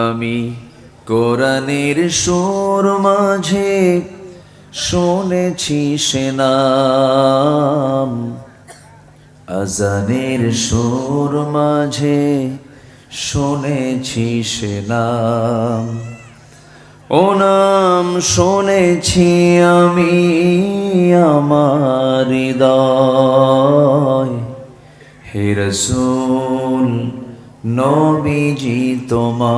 আমি কোরআনের সুর মাঝে শুনেছি সে নাম, আজানের সুর মাঝে শুনেছি সে নাম। ও নাম শুনেছি আমি আমার হৃদয়, হে রাসূল নবীজি তোমায়,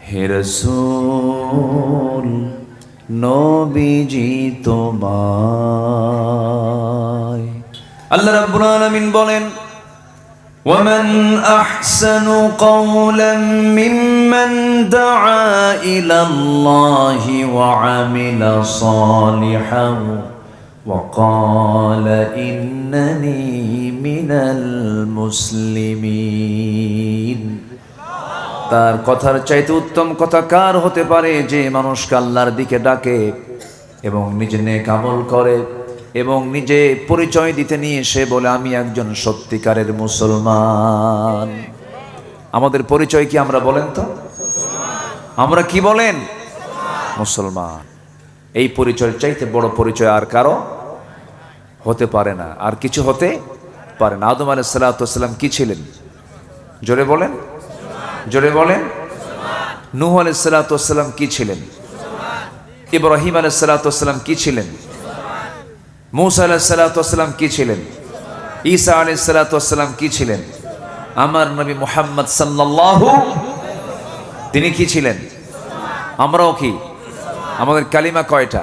হে রাসূল নবীজি তোমায়। আল্লাহ রাব্বুল আলামিন বলেন, ومن أحسن قولا ممن دعا إلى الله وعمل صالحا وقال إنني من المسلمين। তার কথার চাইতে উত্তম কথা কার হতে পারে যে মানুষকে আল্লাহর দিকে ডাকে এবং নিজে নেক আমল করে এবং নিজে পরিচয় দিতে নিয়ে সে বলে আমি একজন সত্যিকারের মুসলমান। আমাদের পরিচয় কি আমরা বলেন তো? আমরা কি বলেন? মুসলমান। এই পরিচয়ের চাইতে বড় পরিচয় আর কারো হতে পারে না, আর কিছু হতে পারে না। আদম আলাইহিস সালাতু ওয়াস সালাম কি ছিলেন? জোরে বলেন, জোরে বলেন। নূহ আলাইহিস সালাতু ওয়াস সালাম কি ছিলেন? ইব্রাহিম আলাইহিস সালাতু ওয়াস সালাম কি ছিলেন? মূসা আলাইহিস সালাতু ওয়াস সালাম কি ছিলেন? ঈসা আলাইহিস সালাতু ওয়াস সালাম কি ছিলেন? আমার নবী মুহাম্মদ সাল্লাল্লাহু, তিনি কি ছিলেন? আমরাও কি? আমাদের কালিমা কয়টা?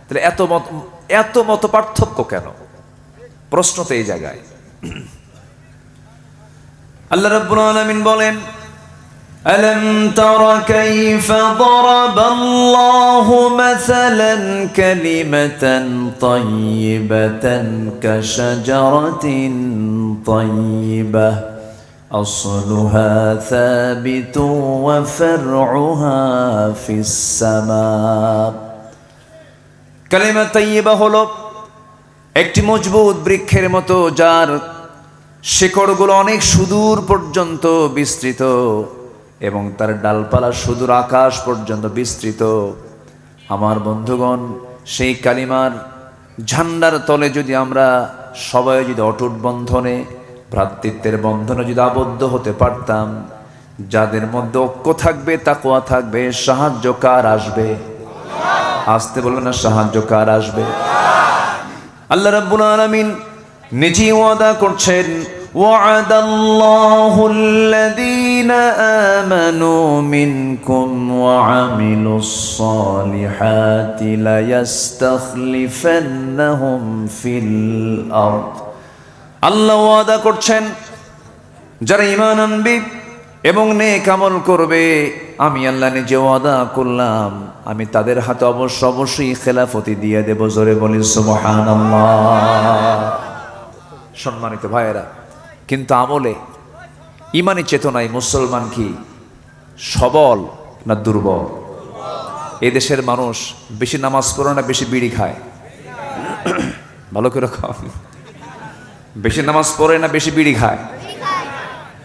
তাহলে এত মত পার্থক্য কেন? প্রশ্ন তো এই জায়গায়। আল্লাহ রাব্বুল আলামিন বলেন, ألم تر كيف ضرب الله مثلا كلمة طيبة كشجرة طيبة أصلها ثابت وفرعها في السماء। কালিমা তাইয়্যিবা হলো একটি মজবুত বৃক্ষের মতো যার শিকড়গুলো অনেক সুদূর পর্যন্ত বিস্তৃত এবং তার ডালপালা সুদূর আকাশ পর্যন্ত বিস্তৃত। আমার বন্ধুগণ, সেই কালিমার ঝান্ডার তলে যদি আমরা সবাই যদি অটুট বন্ধনে, ভ্রাতৃত্বের বন্ধনে যদি আবদ্ধ হতে পারতাম, যাদের মধ্যে ঐক্য থাকবে, তাকওয়া থাকবে, সাহায্য কার আসবে? আসতে বলবেন না, সাহায্য কার আসবে? আল্লাহ রাব্বুল আলামিন নিজেই ওয়াদা করছেন, وعد الله الذين آمنوا منكم وعملوا الصالحات ليستخلفنهم في الأرض। আল্লাহ ওয়াদা করছেন যারা ঈমান আনবে এবং নেক আমল করবে, আমি আল্লাহ নিজে ওয়াদা করলাম আমি তাদের হাতে অবশ্যই খেলাফতি দিয়ে দেব। জোরে বলি সুবহানাল্লাহ। সম্মানিত ভাইয়েরা, কিন্তু আমলে ইমানি চেতনায় মুসলমান কি সবল না দুর্বল? এদেশের মানুষ বেশি নামাজ পড়ে না বেশি বিড়ি খায়? ভালো করে খাও। বেশি নামাজ পড়ে না বেশি বিড়ি খায়?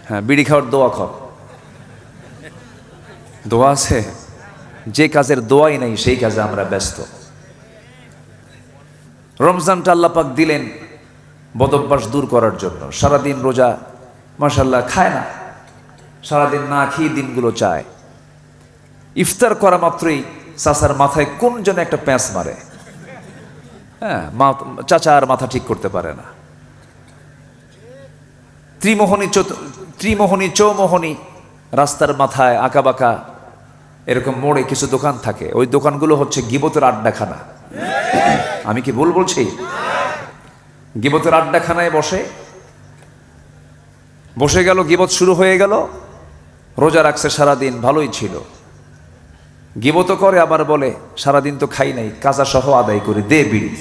হ্যাঁ, বিড়ি খাওয়ার দোয়া খাও। দোয়া আছে, যে কাজের দোয়াই নাই সেই কাজে আমরা ব্যস্ত। রমজানটা আল্লাহ পাক দিলেন বদভ্যাস দূর করার জন্য। সারাদিন রোজা, মাশাআল্লাহ, খায় না, সারাদিন না খেয়ে দিনগুলো চায়। ইফতার করা মাত্রই চাচার মাথায় কোন যেন একটা প্যাঁচ মারে। হ্যাঁ, চাচা আর মাথা ঠিক করতে পারে না। ত্রিমোহনী চৌমোহনী রাস্তার মাথায় আঁকাবাঁকা এরকম মোড়ে কিছু দোকান থাকে, ওই দোকানগুলো হচ্ছে গীবতের আড্ডাখানা। আমি কি ভুল বলছি? গীবতের আড্ডাখানায় বসে গেল, গীবত শুরু হয়ে গেল। রোজা রাখছে সারাদিন, ভালোই ছিল, গীবত করে আবার বলে সারাদিন তো খাই নাই, কাজা সহ আদায় করে দে বিড়ি।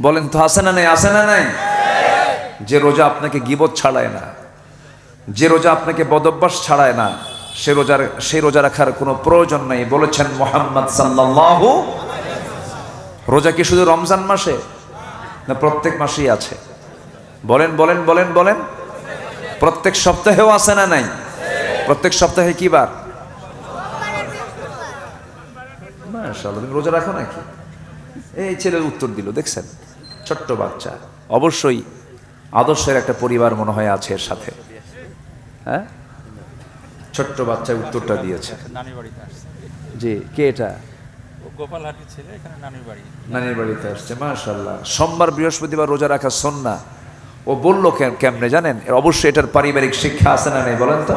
বলেন তো আছে না নাই? আছে না নাই? যে রোজা আপনাকে গীবত ছাড়ায় না, যে রোজা আপনাকে বদভ্যাস ছাড়ায় না, সে রোজা রাখার কোনো প্রয়োজন নাই বলেছেন মুহাম্মদ সাল্লাল্লাহু। রোজা কি শুধু রমজান মাসে না প্রত্যেক মাসেই আছে? বলেন বলেন বলেন বলেন। প্রত্যেক সপ্তাহেও আছে না নাই? প্রত্যেক সপ্তাহে কি বার? মাশাআল্লাহ, তুমি রোজা রাখো নাকি? এই ছেলে উত্তর দিল, দেখছেন, ছোট্ট বাচ্চা। অবশ্যই আদর্শের একটা পরিবার মনে হয় আছে এর সাথে। হ্যাঁ, ছোট্ট বাচ্চা উত্তরটা দিয়েছে। জি, কে এটা? গোপালহাটের ছেলে, এখানে নানির বাড়িতে আসছে। মাশাআল্লাহ, সোমবার বৃহস্পতিবার রোজা রাখা সুন্নাহ। ও বললো কেমনে জানেন? অবশ্যই এটার পারিবারিক শিক্ষা আছে না নেই বলেন তো?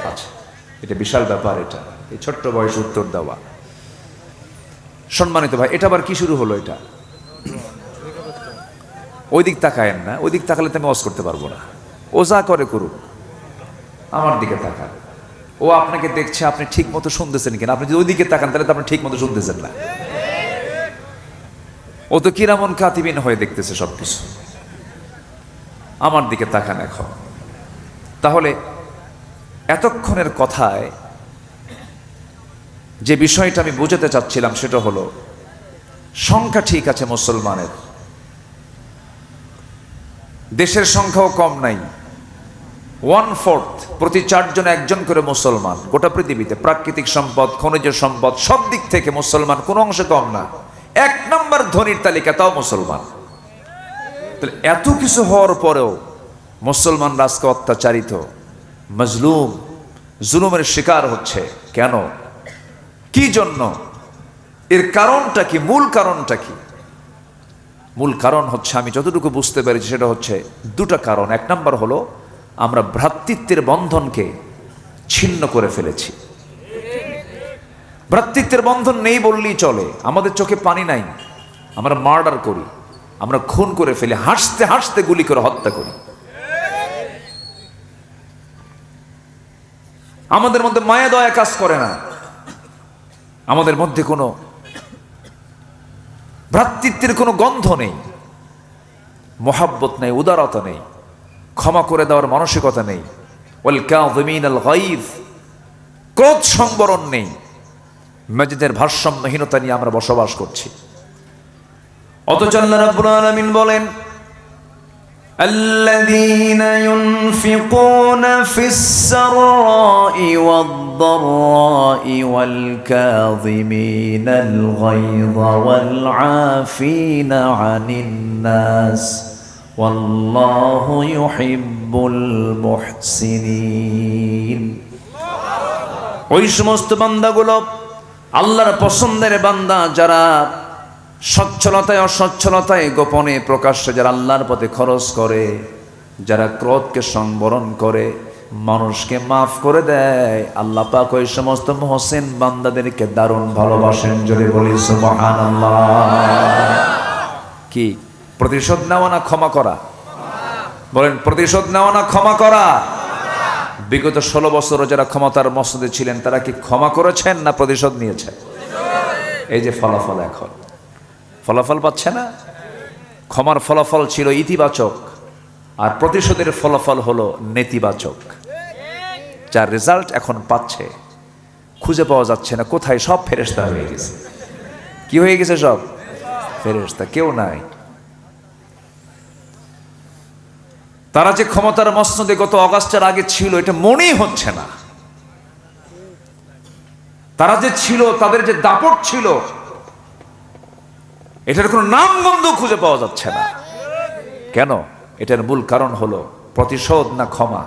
আচ্ছা, এটা বিশাল ব্যাপার। এটা এই ছোট্ট বয়সে উত্তর দেওয়া। সম্মানিত ভাই, এটা আবার কি শুরু হলো? এটা ওই দিক তাকায়েন না, ওই দিক তাকালে তো আমি ওয়াজ করতে পারবো না। ও যা করে করুক, আমার দিকে তাকান। ও আপনাকে দেখছে, আপনি ঠিক মতো শুনতেছেন কিনা। আপনি যদি ওই দিকে তাকান তাহলে তো আপনি ঠিক মতো শুনতেছেন না। ও তো কিরামন কাতিবিন হয়ে দেখতেছে সবকিছু। আমার দিকে তাকান এখন। তাহলে এতক্ষণের কথায় যে বিষয়টা আমি বোঝাতে চাচ্ছিলাম সেটা হলো, সংখ্যা ঠিক আছে মুসলমানের, দেশের সংখ্যাও কম নাই। 1/4, প্রতি 4 জন একজন করে মুসলমান গোটা পৃথিবীতে। প্রাকৃতিক সম্পদ, খনিজ সম্পদ, সব দিক থেকে মুসলমান কোনো অংশে কম না। 1 নম্বর ধনীর তালিকা তাও মুসলমান। তাহলে এত কিছু হওয়ার পরেও মুসলমান রাজকে অত্যাচারিত, মজলুম, জুলুমের শিকার হচ্ছে কেন? কি জন্য? এর কারণটা কি? মূল কারণটা কি? মূল কারণ হচ্ছে, আমি যতটুকু বুঝতে পেরেছি সেটা হচ্ছে দুটো কারণ। 1 নম্বর হলো, আমরা ভ্রাতৃত্বের বন্ধনকে ছিন্ন করে ফেলেছি। ভ্রাতৃত্বের বন্ধন নেই বললেই চলে। আমাদের চোখে পানি নাই, আমরা মার্ডার করি, আমরা খুন করে ফেলি, হাসতে হাসতে গুলি করে হত্যা করি। আমাদের মধ্যে মায়া দয়া কাজ করে না, আমাদের মধ্যে কোনো ভ্রাতৃত্বের কোনো গন্ধ নেই, মোহাব্বত নেই, উদারতা নেই, ক্ষমা করে দেওয়ার মানসিকতা নেই। ওয়াল কাযিমিনাল গায়য, ক্রোধ সংবরণ নেই। মেজাজের ভারসাম্যহীনতা নিয়ে আমরা বসবাস করছি। অথচ আল্লাহ রাব্বুল আলামিন বলেন, الذين ينفقون في السراء والضراء والكاظمين الغيظ والعافين عن الناس والله يحب المحسنين। ওই সমস্ত বান্দাগুলো আল্লাহর পছন্দের বান্দা, যারা সচ্ছলতায় অসচ্ছলতায়, গোপনে প্রকাশ্যে যারা আল্লাহর পথে খরচ করে, যারা ক্রোধকে সংবরণ করে, মানুষকে মাফ করে দেয়। আল্লাহ পাক ওই সমস্ত মুহসিন বান্দাদেরকে দারুণ ভালোবাসেন। জোরে বলি সুবহানাল্লাহ। কি প্রতিশোধ নেওয়া না ক্ষমা করা? বলেন, প্রতিশোধ নেওয়া না ক্ষমা করা? বিগত 16 বছর যারা ক্ষমতার মসনদে ছিলেন, তারা কি ক্ষমা করেছেন না প্রতিশোধ নিয়েছেন? এই যে ফলাফল, এখন ফলাফল পাচ্ছে না। ক্ষমার ফলাফল ছিল ইতিবাচক, আর প্রতিশোধের ফলাফল হলো নেতিবাচক, যার রেজাল্ট এখন পাচ্ছে। খুঁজে পাওয়া যাচ্ছে না কোথায়, সব ফেরেশতা হয়ে গেছে। কি হয়ে গেছে? সব ফেরেশতা, কেউ নাই। তারা যে ক্ষমতার মসনদে গত অগাস্টের আগে ছিল, এটা মনেই হচ্ছে না। তারা যে ছিল, তাদের যে দাপট ছিল, এটার কোনো নামগন্ধ খুঁজে পাওয়া যাচ্ছে না। কেন? এটার মূল কারণ হলো প্রতিশোধ না ক্ষমা?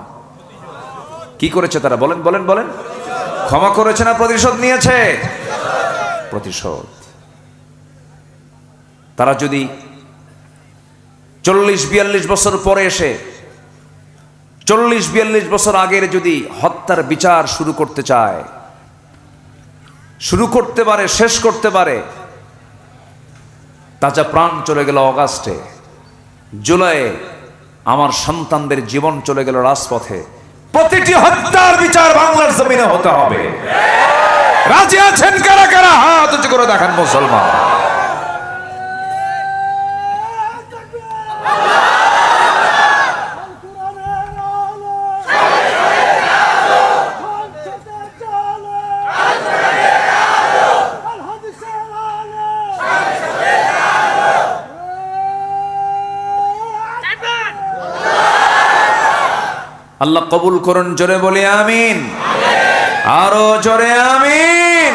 কি করেছে তারা? বলেন বলেন বলেন। ক্ষমা করেছে না প্রতিশোধ নিয়েছে? প্রতিশোধ। তারা যদি 40-42 বছর পরে এসে 40-42 বছর আগের যদি হত্যার বিচার শুরু করতে চায়, শুরু করতে পারে, শেষ করতে পারে। তাজা প্রাণ চলে গেল অগাস্টে, জুলাইয়ে আমার সন্তানদের জীবন চলে গেল রাজপথে। প্রতিটি হত্যার বিচার বাংলার জমিনে হতে হবে। রাজি আছেন কারা কারা? হাত উঁচু করে দেখান মুসলমান। আল্লাহ কবুল করুন, জোরে বলি আমিন। আরো জোরে আমিন।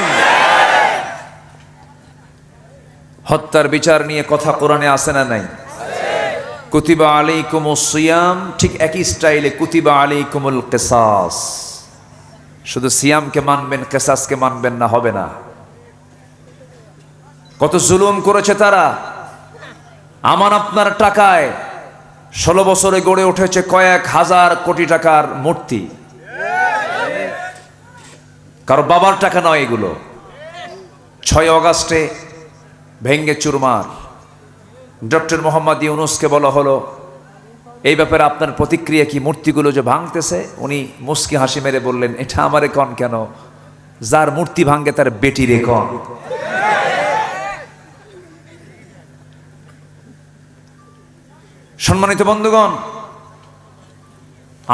হত্যার বিচার নিয়ে কথা কোরআনে আছে না নাই? কুতিবা আলাইকুমুস সিয়াম, ঠিক একই স্টাইলে কুতিবা আলাইকুমুল কিসাস। শুধু সিয়ামকে মানবেন, কিসাসকে মানবেন না, হবে না। কত জুলুম করেছে তারা। আমার আপনার টাকায় 16 বছরে গড়ে উঠেছে কয়েক হাজার কোটি টাকার মূর্তি। কারো বাবার টাকা নয় এগুলো। 6 অগাস্টে ভেঙ্গে চুরমার। ডক্টর মোহাম্মদ ইউনূসকে বলা হলো এই ব্যাপারে আপনার প্রতিক্রিয়া কি? মূর্তিগুলো যে ভাঙতেছে, উনি মুস্কি হাসি মেরে বললেন, এটা আমারে কন কেন, যার মূর্তি ভাঙ্গে তার বেটি রে কন। সম্মানিত বন্ধুগণ,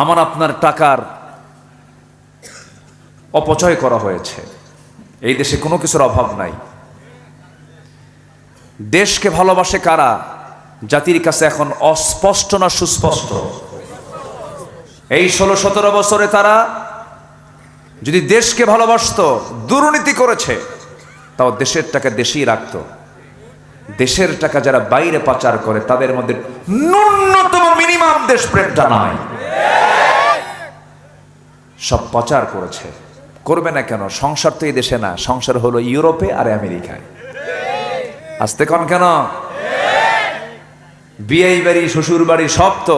আমার আপনার টাকার অপচয় করা হয়েছে। এই দেশে কোনো কিছুর অভাব নাই। দেশকে ভালোবাসে কারা? জাতির কাছে এখন অস্পষ্ট না সুস্পষ্ট? এই 16-17 বছরে তারা যদি দেশকে ভালোবাসতো, দুর্নীতি করেছে, তাও দেশের টাকা দেশেই রাখতো। দেশের টাকা যারা বাইরে পাচার করে তাদের মধ্যে ন্যূনতম মিনিমাম দেশপ্রেমটা নাই। সব পাচার করেছে। করবে না কেন? সংসার তো এই দেশে না, সংসার হলো ইউরোপে আর আমেরিকায়। আসতে কন কেন? বিয়ে বাড়ি, শ্বশুর বাড়ি সব তো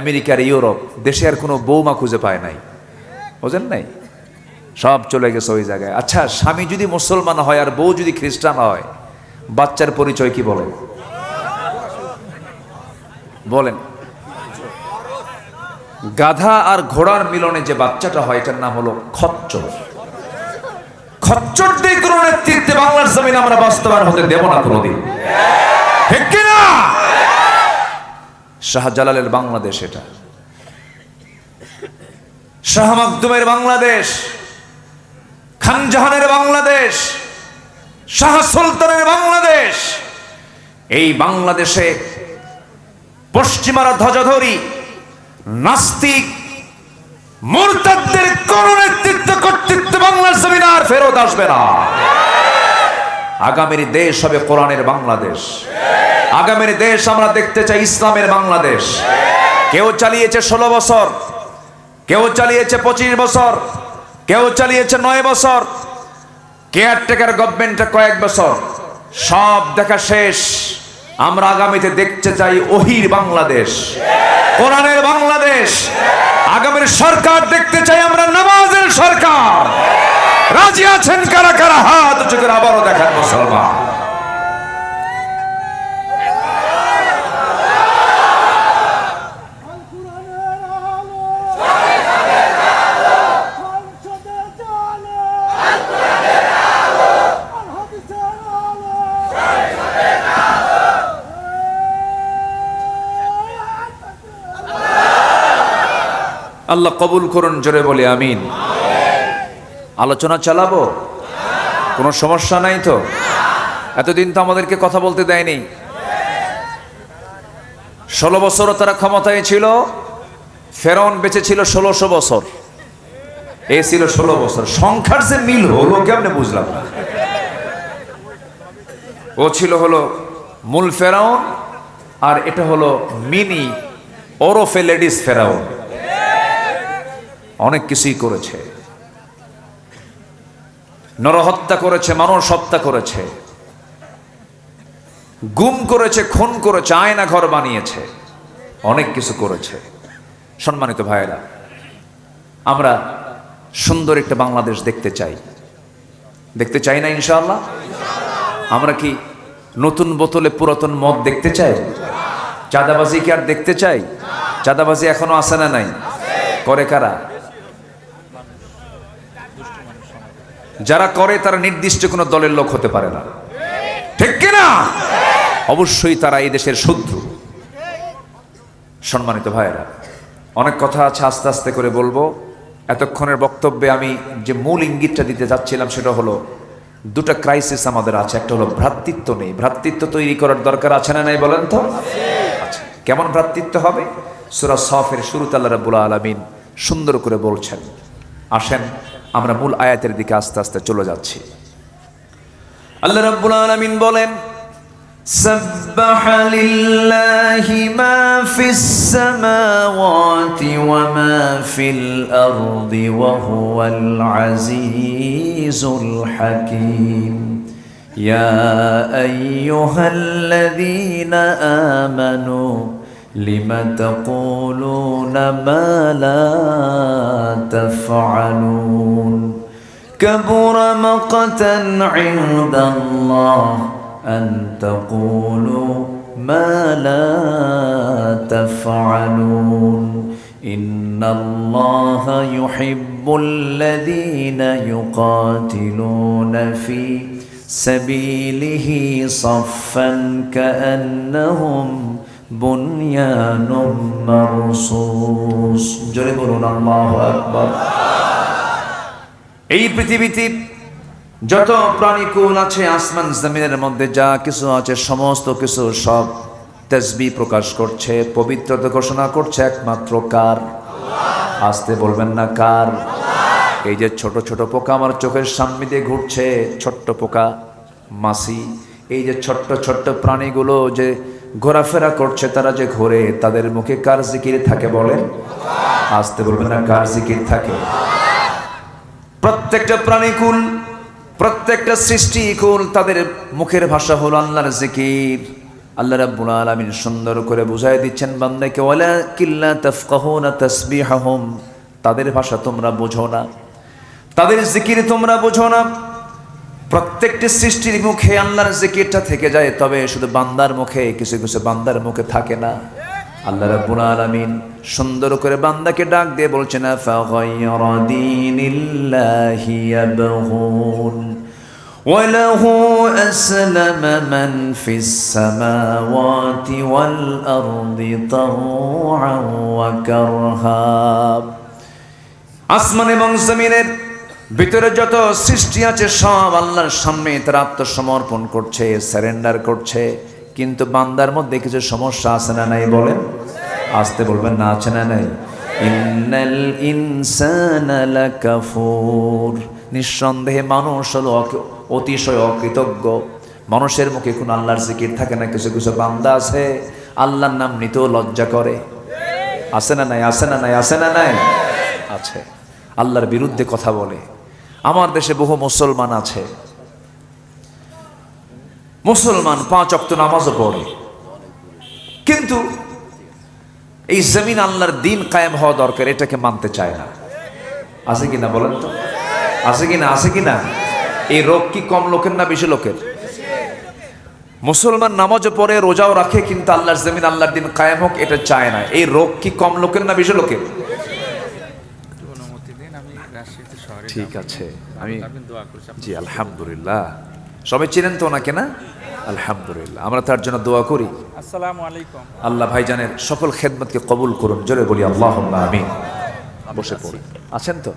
আমেরিকার, ইউরোপ। দেশে আর কোনো বৌমা খুঁজে পায় নাই, বোঝেন নাই? সব চলে গেছে ওই জায়গায়। আচ্ছা, স্বামী যদি মুসলমান হয় আর বউ যদি খ্রিস্টান হয়, বাচ্চার পরিচয় কি বলেন? বলেন। গাধা আর ঘোড়ার মিলনে যে বাচ্চাটা হয় এটার নাম হলো খচ্চর। খচ্চরদের কোনো নেতৃত্বে বাংলার জমিনে আমরা বাস্তবায়ন হতে দেব না কোনোদিন, ঠিক কিনা? শাহজালালের বাংলাদেশ এটা, শাহ মাকদুমের বাংলাদেশ, খান জাহানের বাংলাদেশ, শাহ সুলতানের বাংলাদেশ। এই বাংলাদেশে পশ্চিমারা ধ্বজাধরি নাস্তিক মুরতাদদের কোন নেতৃত্ব কর্তৃত্ব বাংলার জমিনে আর ফেরত আসবে না। আগামীর দেশ হবে কোরআনের বাংলাদেশ। আগামীর দেশ আমরা দেখতে চাই ইসলামের বাংলাদেশ। কেউ চালিয়েছে 16 বছর, কেউ চালিয়েছে 25 বছর, কেউ চালিয়েছে 9 বছর, কেয়ারটেকার গভর্নমেন্টে কয়েক বছর। সব দেখা শেষ। আমরা আগামীতে দেখতে চাই ওহির বাংলাদেশ, কোরআনের বাংলাদেশ। আগামীর সরকার দেখতে চাই আমরা নামাজের সরকার। রাজি আছেন কারা কারা? হাত উঁচু করে আবারও দেখান মুসলমান। আল্লাহ কবুল করুন, জোরে বলে আমিন। আলোচনা চালাবো, কোনো সমস্যা নাই তো? এতদিন তো আমাদেরকে কথা বলতে দেয়নি। 16 বছরও তারা ক্ষমতায় ছিল। ফেরাউন বেঁচে ছিল 1600 বছর, এ ছিল 16 বছর। সংখ্যার যে মিল হলো কেমনে বুঝলাম না। ও ছিল হলো মূল ফেরাউন, আর এটা হলো মিনি ওরফে লেডিস ফেরাউন। অনেক কিছুই করেছে, নরহত্যা করেছে, মানুষ হত্যা করেছে, গুম করেছে, খুন করেছে, আয়না ঘর বানিয়েছে, অনেক কিছু করেছে। সম্মানিত ভাইয়েরা, আমরা সুন্দর একটা বাংলাদেশ দেখতে চাই। দেখতে চাই না ইনশাআল্লাহ? আমরা কি নতুন বোতলে পুরাতন মদ দেখতে চাই? চাঁদাবাজি কি আর দেখতে চাই? চাঁদাবাজি এখনো আছে না নাই? করে কারা? যারা করে তারা নির্দিষ্ট কোনো দলের লোক হতে পারে না, ঠিক কিনা? অবশ্যই তারা এই দেশের শত্রু। সম্মানিত ভাইয়েরা, অনেক কথা আছে, আস্তে আস্তে করে বলবো। এতক্ষণের বক্তব্যে আমি যে মূল ইঙ্গিতটা দিতে যাচ্ছিলাম সেটা হলো, দুটো ক্রাইসিস আমাদের আছে। একটা হলো ভ্রাতৃত্ব নেই। ভ্রাতৃত্ব তৈরি করার দরকার আছে না নাই বলেন তো? আচ্ছা, কেমন ভ্রাতৃত্ব হবে? সূরা সাফের শুরুতে আল্লাহ রাব্বুল আলামিন সুন্দর করে বলছেন। আসেন আমরা মূল আয়াতের দিকে আস্তে আস্তে চলে যাচ্ছি। আল্লাহ রাব্বুল আলামিন বলেন, সাব্বাহা লিল্লাহি মা ফিস সামাওয়াতি ওয়া মা ফিল আরদি ওয়া হুয়াল আজিজুল হাকীম। ইয়া আইয়ুহাল্লাযীনা আমানু লিমা তাকুলুনা মা লা তাফআলুন কাবুরা মাকতান ইনদাল্লাহ আন তাকুলু মা লা তাফআলুন ইন্নাল্লাহা ইউহিব্বুল্লাযীনা ইউকাতিলুনা ফি সাবিলিহি সাফফান কাআন্নাহুম বুনয়ানুম মারসুস। জোরে বলুন আল্লাহু আকবার। এই পৃথিবীতে যত প্রাণীকুল আছে, আসমান জমিনের মধ্যে যা কিছু আছে, সমস্ত কিছু সব তাসবিহ প্রকাশ করছে, পবিত্রতা ঘোষণা করছে একমাত্র কার? আসতে বলবেন না কার? এই যে ছোট ছোট পোকা আমার চোখের সামনে দিয়ে ঘুরছে, ছোট্ট পোকা মাছি, এই যে ছোট্ট ছোট্ট প্রাণীগুলো যে ঘোরাফেরা করছে, তারা যে ঘোরে, তাদের মুখে কার জিকির থাকে বলেন? আসতে বলবেন না কার জিকির থাকে? প্রত্যেকটা প্রাণীকুল, প্রত্যেকটা সৃষ্টিকুল, তাদের মুখের ভাষা হলো আল্লাহর জিকির। আল্লাহ রাব্বুল আলামিন সুন্দর করে বুঝাই দিচ্ছেন বান্দাকে, ওয়ালাকিন লা তাফকাহুনা তাসবিহাহুম, তাদের ভাষা তোমরা বোঝো না, তাদের জিকির তোমরা বোঝো না। প্রত্যেকটি সৃষ্টির মুখে আল্লাহর জিকিরটা থেকে যায়, তবে শুধু বান্দার মুখে, কিছু কিছু বান্দার মুখে থাকে না। আল্লাহ রাব্বুল আলামিন সুন্দর করে বান্দাকে ডাক দিয়ে বলছেন, ফাগায়রা দীনিল্লাহি ইয়াবগুন ওয়া লাহু আসলামা মান ফিস সামাওয়াতি ওয়াল আরদি তাওআন ওয়া কারহা। আসমান এবং জমিনের ভিতরে যত সৃষ্টি আছে সব আল্লাহর সামনে তারা আত্মসমর্পণ করছে, সারেন্ডার করছে। কিন্তু বান্দার মধ্যে কিছু সমস্যা আছে না নাই বলেন? আসতে বলবেন না আছে না নাই? ইন্নাল ইনসানা লাকাফুর, নিঃসন্দেহে মানুষ হলো অতিশয় অকৃতজ্ঞ। মানুষের মুখে কোনো আল্লাহর জিকির থাকে না। কিছু কিছু বান্দা আছে আল্লাহর নাম নিতেও লজ্জা করে। আছে না নাই? আছে না নাই? আছে না নাই? আছে। আল্লাহর বিরুদ্ধে কথা বলে। আমার দেশে বহু মুসলমান আছে, মুসলমান 5 ওয়াক্ত নামাজও পড়ে, কিন্তু এই জমিন আল্লাহর দিন কায়েম হওয়া দরকার এটাকে মানতে চায় না। আছে কিনা বলেন তো? আছে কিনা? আছে কিনা? এই রোগ কি কম লোকের না বেশি লোকের? মুসলমান নামাজও পড়ে, রোজাও রাখে, কিন্তু আল্লাহর জমিন আল্লাহর দিন কায়েম হোক এটা চায় না। এই রোগ কি কম লোকের না বেশি লোকের? ঠিক আছে, আমি জি আলহামদুলিল্লাহ। সবাই চিনেন তো ওনাকে না? আলহামদুলিল্লাহ, আমরা তার জন্য দোয়া করি। আসসালামু আলাইকুম। আল্লাহ ভাইজানের সকল খেদমতকে কবুল করুন। জোরে বলি আল্লাহুম্মা আমিন। বসে পড়ুন। আছেন তো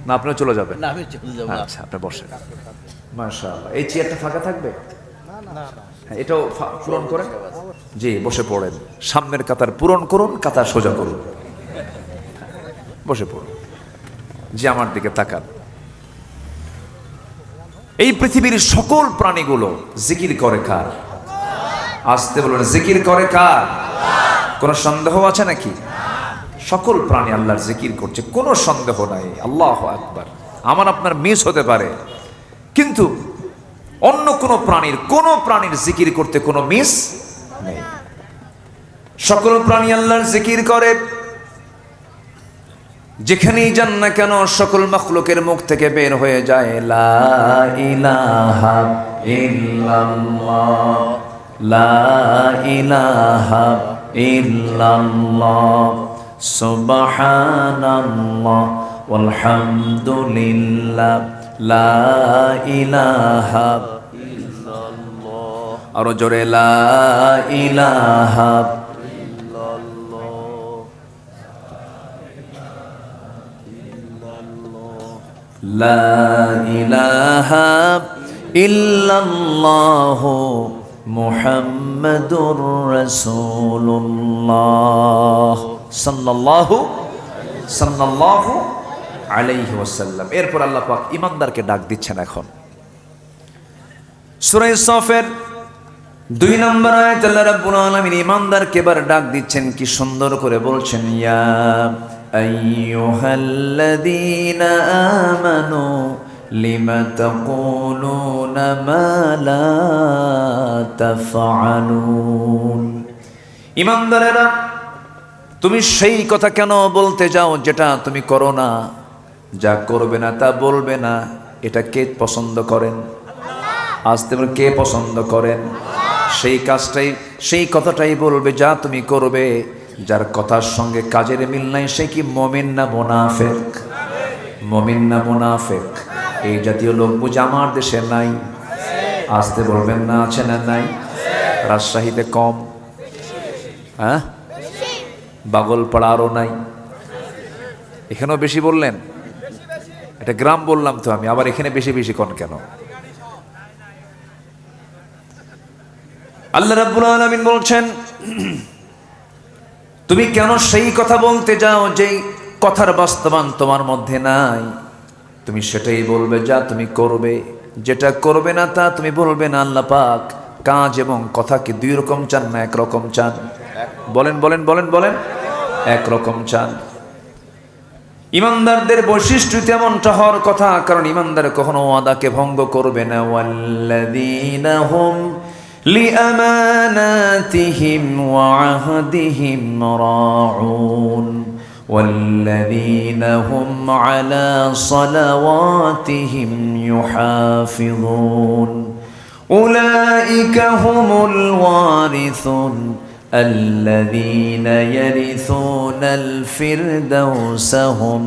না? আপনিও চলে যাবেন? না, আমি চলে যাব। আচ্ছা, আপনি বসেন। মাশাআল্লাহ। এই চেয়ারটা ফাঁকা থাকবে? হ্যাঁ, এটাও পূরণ করেন। জি, বসে পড়েন। সামনের কাতার পূরণ করুন, কাতার সোজা করুন। বসে পড়ুন। জি, আমার দিকে তাকান। এই পৃথিবীর সকল প্রাণীগুলো জিকির করে কার? আসতে বলুন, জিকির করে কার? কোনো সন্দেহ আছে নাকি? সকল প্রাণী আল্লাহর জিকির করছে, কোনো সন্দেহ নাই। আল্লাহু আকবার। আমার আপনার মিস হতে পারে, কিন্তু অন্য কোনো প্রাণীর জিকির করতে কোনো মিস নেই। সকল প্রাণী আল্লাহর জিকির করে। যেখানেই যান না কেন সকল মাখলুকের মুখ থেকে বের হয়ে যায় লা ইলাহা ইল্লাল্লাহ, লা ইলাহা ইল্লাল্লাহ, সুবহানাল্লাহ ওয়ালহামদুলিল্লাহ, লা ইলাহা ইল্লাল্লাহ। আরো জোরে লা ইলাহা লা ইলাহা ইল্লাল্লাহ মুহাম্মাদুর রাসূলুল্লাহ সাল্লাল্লাহু সাল্লাল্লাহু আলাইহি ওয়াসাল্লাম। এরপর আল্লাহ পাক ইমানদারকে ডাক দিচ্ছেন এখন সূরা সফের 2 নম্বর আয়াত আল্লাহ রাব্বুল আলামিন ইমানদারকে এবার ডাক দিচ্ছেন, কি সুন্দর করে বলছেন, ইয়া আইয়ুহাল্লাযীনা আমানু লিমা তাকুলুনা মা লা তাফআলুন। ইমানদারেরা, তুমি সেই কথা কেন বলতে যাও যেটা তুমি করো না? যা করবে না তা বলবে না, এটা কে পছন্দ করেন? আজ তুমি কে পছন্দ করেন? সেই কাজটাই, সেই কথাটাই বলবে যা তুমি করবে। যার কথার সঙ্গে কাজের মিল নাই সে কি মুমিন না মুনাফিক? মুমিন না মুনাফিক? এই জাতীয় লোক বুঝি আমার দেশে নাই? আসতে বলবেন না, আছে না নাই? রাজশাহীতে কম, হ্যাঁ, বাগলপাড়া আরও নাই, এখানেও বেশি বললেন। এটা গ্রাম বললাম তো আমি, আবার এখানে বেশি বেশি কোন কেন? আল্লাহ রাব্বুল আলামিন বলছেন, তুমি কেন সেই কথা বলতে যাও যেই কথার বাস্তবায়ন তোমার মধ্যে নাই? তুমি সেটাই বলবে যা তুমি করবে, যেটা করবে না তা তুমি বলবে না। আল্লাহ পাক কাজ এবং কথা কি দুই রকম চান না এক রকম চান? বলেন বলেন বলেন বলেন, এক রকম চান। ইমানদারদের বৈশিষ্ট্য তেমনটা হওয়ার কথা, কারণ ইমানদার কখনো ওয়াদাকে ভঙ্গ করবে না। ওয়াল্লাযীনা হুম লিআমানাতিহিম ওয়া আহদিহিম রাউন ওয়াল্লাযীনা হুম আলা সালাওয়াতিহিম ইউহাফিযুন উলাইকা হুমুল ওয়ারিসুন الذين يرثون الفردوس هم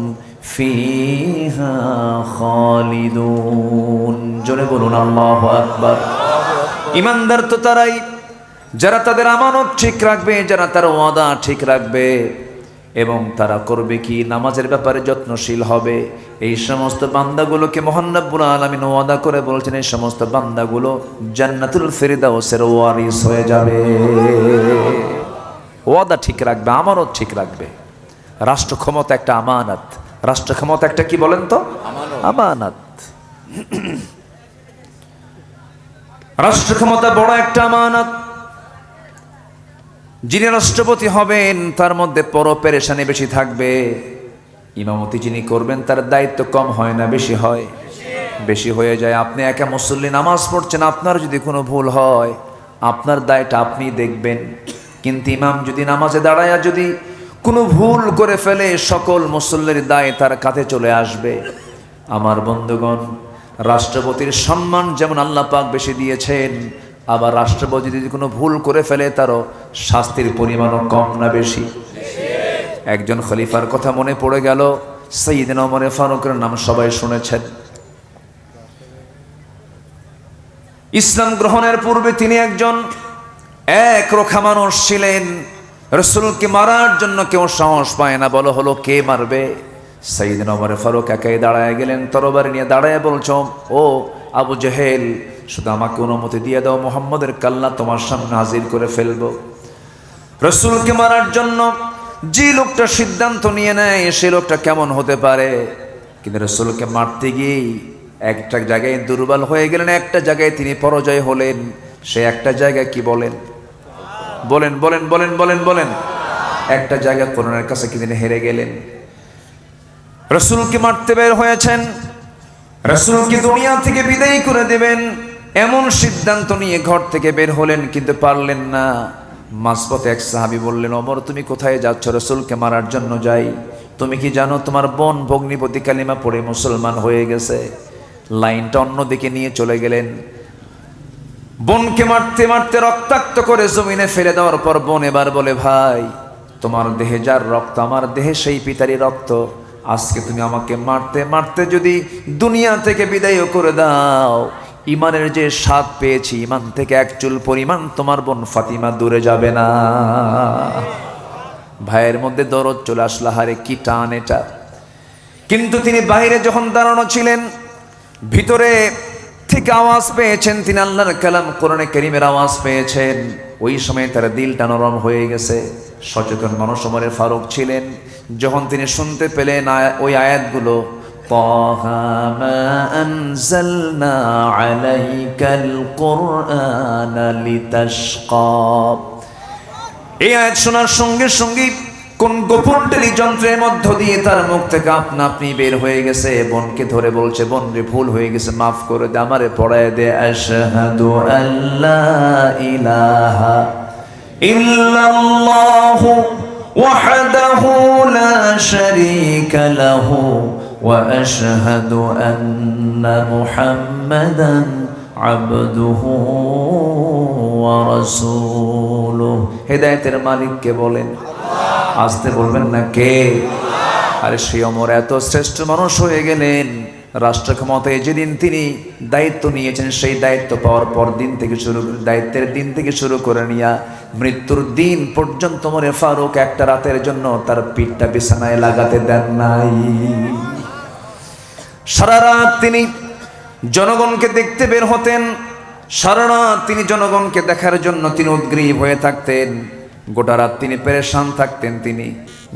فيها خالدون। জোরে বলুন আল্লাহু আকবার। ইমানদার তো তারাই যারা তাদের আমানত ঠিক রাখবে, যারা তার ওয়াদা ঠিক রাখবে, এবং তারা করবে কি? নামাজের ব্যাপারে যত্নশীল হবে। এই সমস্ত বান্দাগুলোকে মহান রব্বুল আলামিন ওয়াদা করে বলছেন, এই সমস্ত বান্দাগুলো জান্নাতুল ফিরদাউসের ওয়ারিস হয়ে যাবে। ওয়াদা ঠিক রাখবে, আমানত ঠিক রাখবে। রাষ্ট্র ক্ষমতা একটা আমানত। রাষ্ট্র ক্ষমতা একটা কি বলেন তো? আমানত। রাষ্ট্র ক্ষমতা বড় একটা আমানত। যিনি রাষ্ট্রপতি হবেন তার মধ্যে পরপেরেশানি বেশি থাকবে। ইমামতি যিনি করবেন তার দায়িত্ব কম হয় না বেশি হয়? বেশি হয়ে যায়। আপনি একা মুসল্লি নামাজ পড়ছেন, আপনার যদি কোনো ভুল হয় আপনার দায়টা আপনি দেখবেন, কিন্তু ইমাম যদি নামাজে দাঁড়ায় যদি কোনো ভুল করে ফেলে সকল মুসল্লির দায় তার কাঁধে চলে আসবে। আমার বন্ধুগণ, রাষ্ট্রপতির সম্মান যেমন আল্লাহ পাক বেশি দিয়েছেন, আবার রাষ্ট্রপতি যদি কোনো ভুল করে ফেলে তারও শাস্তির পরিমাণও কম না বেশি? একজন খলিফার কথা মনে পড়ে গেল, সাইয়েদনা ওমর ফারুকের নাম সবাই শুনেছেন। ইসলাম গ্রহণের পূর্বে তিনি একজন একরোখা মানুষ ছিলেন। রাসূলকে মারার জন্য কেউ সাহস পায় না, বলা হলো কে মারবে? সাইয়েদনা ওমর ফারুক একাই দাঁড়ায় গেলেন, তরবারি নিয়ে দাঁড়ায় বলছ, ও আবু জেহেল, শুধু আমাকে অনুমতি দিয়ে দাও, মুহাম্মদের কাল্লা তোমার সামনে হাজির করে ফেলবো। রাসূলকে মারার জন্য যে লোকটা সিদ্ধান্ত নিয়ে নেয় সে লোকটা কেমন হতে পারে? কিন্তু রাসূলকে মারতে গিয়ে একটা জায়গায় দুর্বল হয়ে গেলেন, একটা জায়গায় তিনি পরাজয় হলেন। সে একটা জায়গায় কি বলেন? বলেন বলেন বলেন বলেন বলেন। একটা জায়গায় কোরআনের কাছে কি তিনি হেরে গেলেন। রাসূলকে মারতে বের হয়েছেন, রাসূলকে দুনিয়া থেকে বিদায় করে দেবেন এমন সিদ্ধান্ত নিয়ে ঘর থেকে বের হলেন, কিন্তু পারলেন না। মাঝপথে এক সাহাবী বললেন, ওমর তুমি কোথায় যাচ্ছ? রাসূলকে মারার জন্য যাই। তুমি কি জানো তোমার বোন ভগ্নিপতি কালিমা পড়ে মুসলমান হয়ে গেছে? লাইনটা অন্যদিকে নিয়ে চলে গেলেন। বোনকে মারতে মারতে রক্তাক্ত করে জমিনে ফেলে দেওয়ার পর বোন এবার বলে, ভাই তোমার দেহে যার রক্ত আমার দেহে সেই পিতারই রক্ত, আজকে তুমি আমাকে মারতে মারতে যদি দুনিয়া থেকে বিদায় করে দাও, ইমানের যে স্বাদ পেয়েছি ইমান থেকে এক চুল পরিমাণ তোমার বোন ফাতিমা দূরে যাবে না। ভাইয়ের মধ্যে দরদ চলে আসলো, হারে কি টান এটা। কিন্তু তিনি বাইরে যখন দাঁড়ানো ছিলেন, ভিতরে থেকে আওয়াজ পেয়েছেন, তিনি আল্লাহর কালাম কোরআনে কারীমের আওয়াজ পেয়েছেন। ওই সময় তার দিলটা নরম হয়ে গেছে। সচেতন মানুষ ওমরে ফারুক ছিলেন। যখন তিনি শুনতে পেলেন ওই আয়াতগুলো, তাহা মা আনজালনা আলাইকাল কুরআনা লিতাশকা, এই আয়াত শোনার সঙ্গে সঙ্গে কোন গোপন টেলিযন্ত্রের মধ্য দিয়ে তার মুখ থেকে আপনা আপনি বের হয়ে গেছে। বোনকে ধরে বলছে, বোন রে ভুল হয়ে গেছে, মাফ করে দে, আমারে পড়ায় দে, আশহাদু আল্লা ইলাহা ইল্লাল্লাহু ওয়াহদাহু লা শারীকা লাহু ওয়া আশহাদু আন্না মুহাম্মাদান আবদুহু ওয়া রাসূলুহু। হেদায়েতের মালিককে বলেন, আসতে বলবেন না কে? আরে সেই ওমর এত শ্রেষ্ঠ মানুষ হয়ে গেলেন, রাষ্ট্র ক্ষমতায় যেদিন তিনি দায়িত্ব নিয়েছেন, সেই দায়িত্ব পাওয়ার পর দিন থেকে দায়িত্বের দিন থেকে শুরু করে নিয়ে মৃত্যুর দিন পর্যন্ত ওমরে ফারুক একটা রাতের জন্য তার পিঠটা বিছানায় লাগাতে দেন নাই। সারা রাত তিনি জনগণকে দেখতে বের হতেন, সারা রাত তিনি জনগণকে দেখার জন্য তিনি উদ্গ্রীব হয়ে থাকতেন। গোটা রাত তিনি পেরেশান থাকতেন, তিনি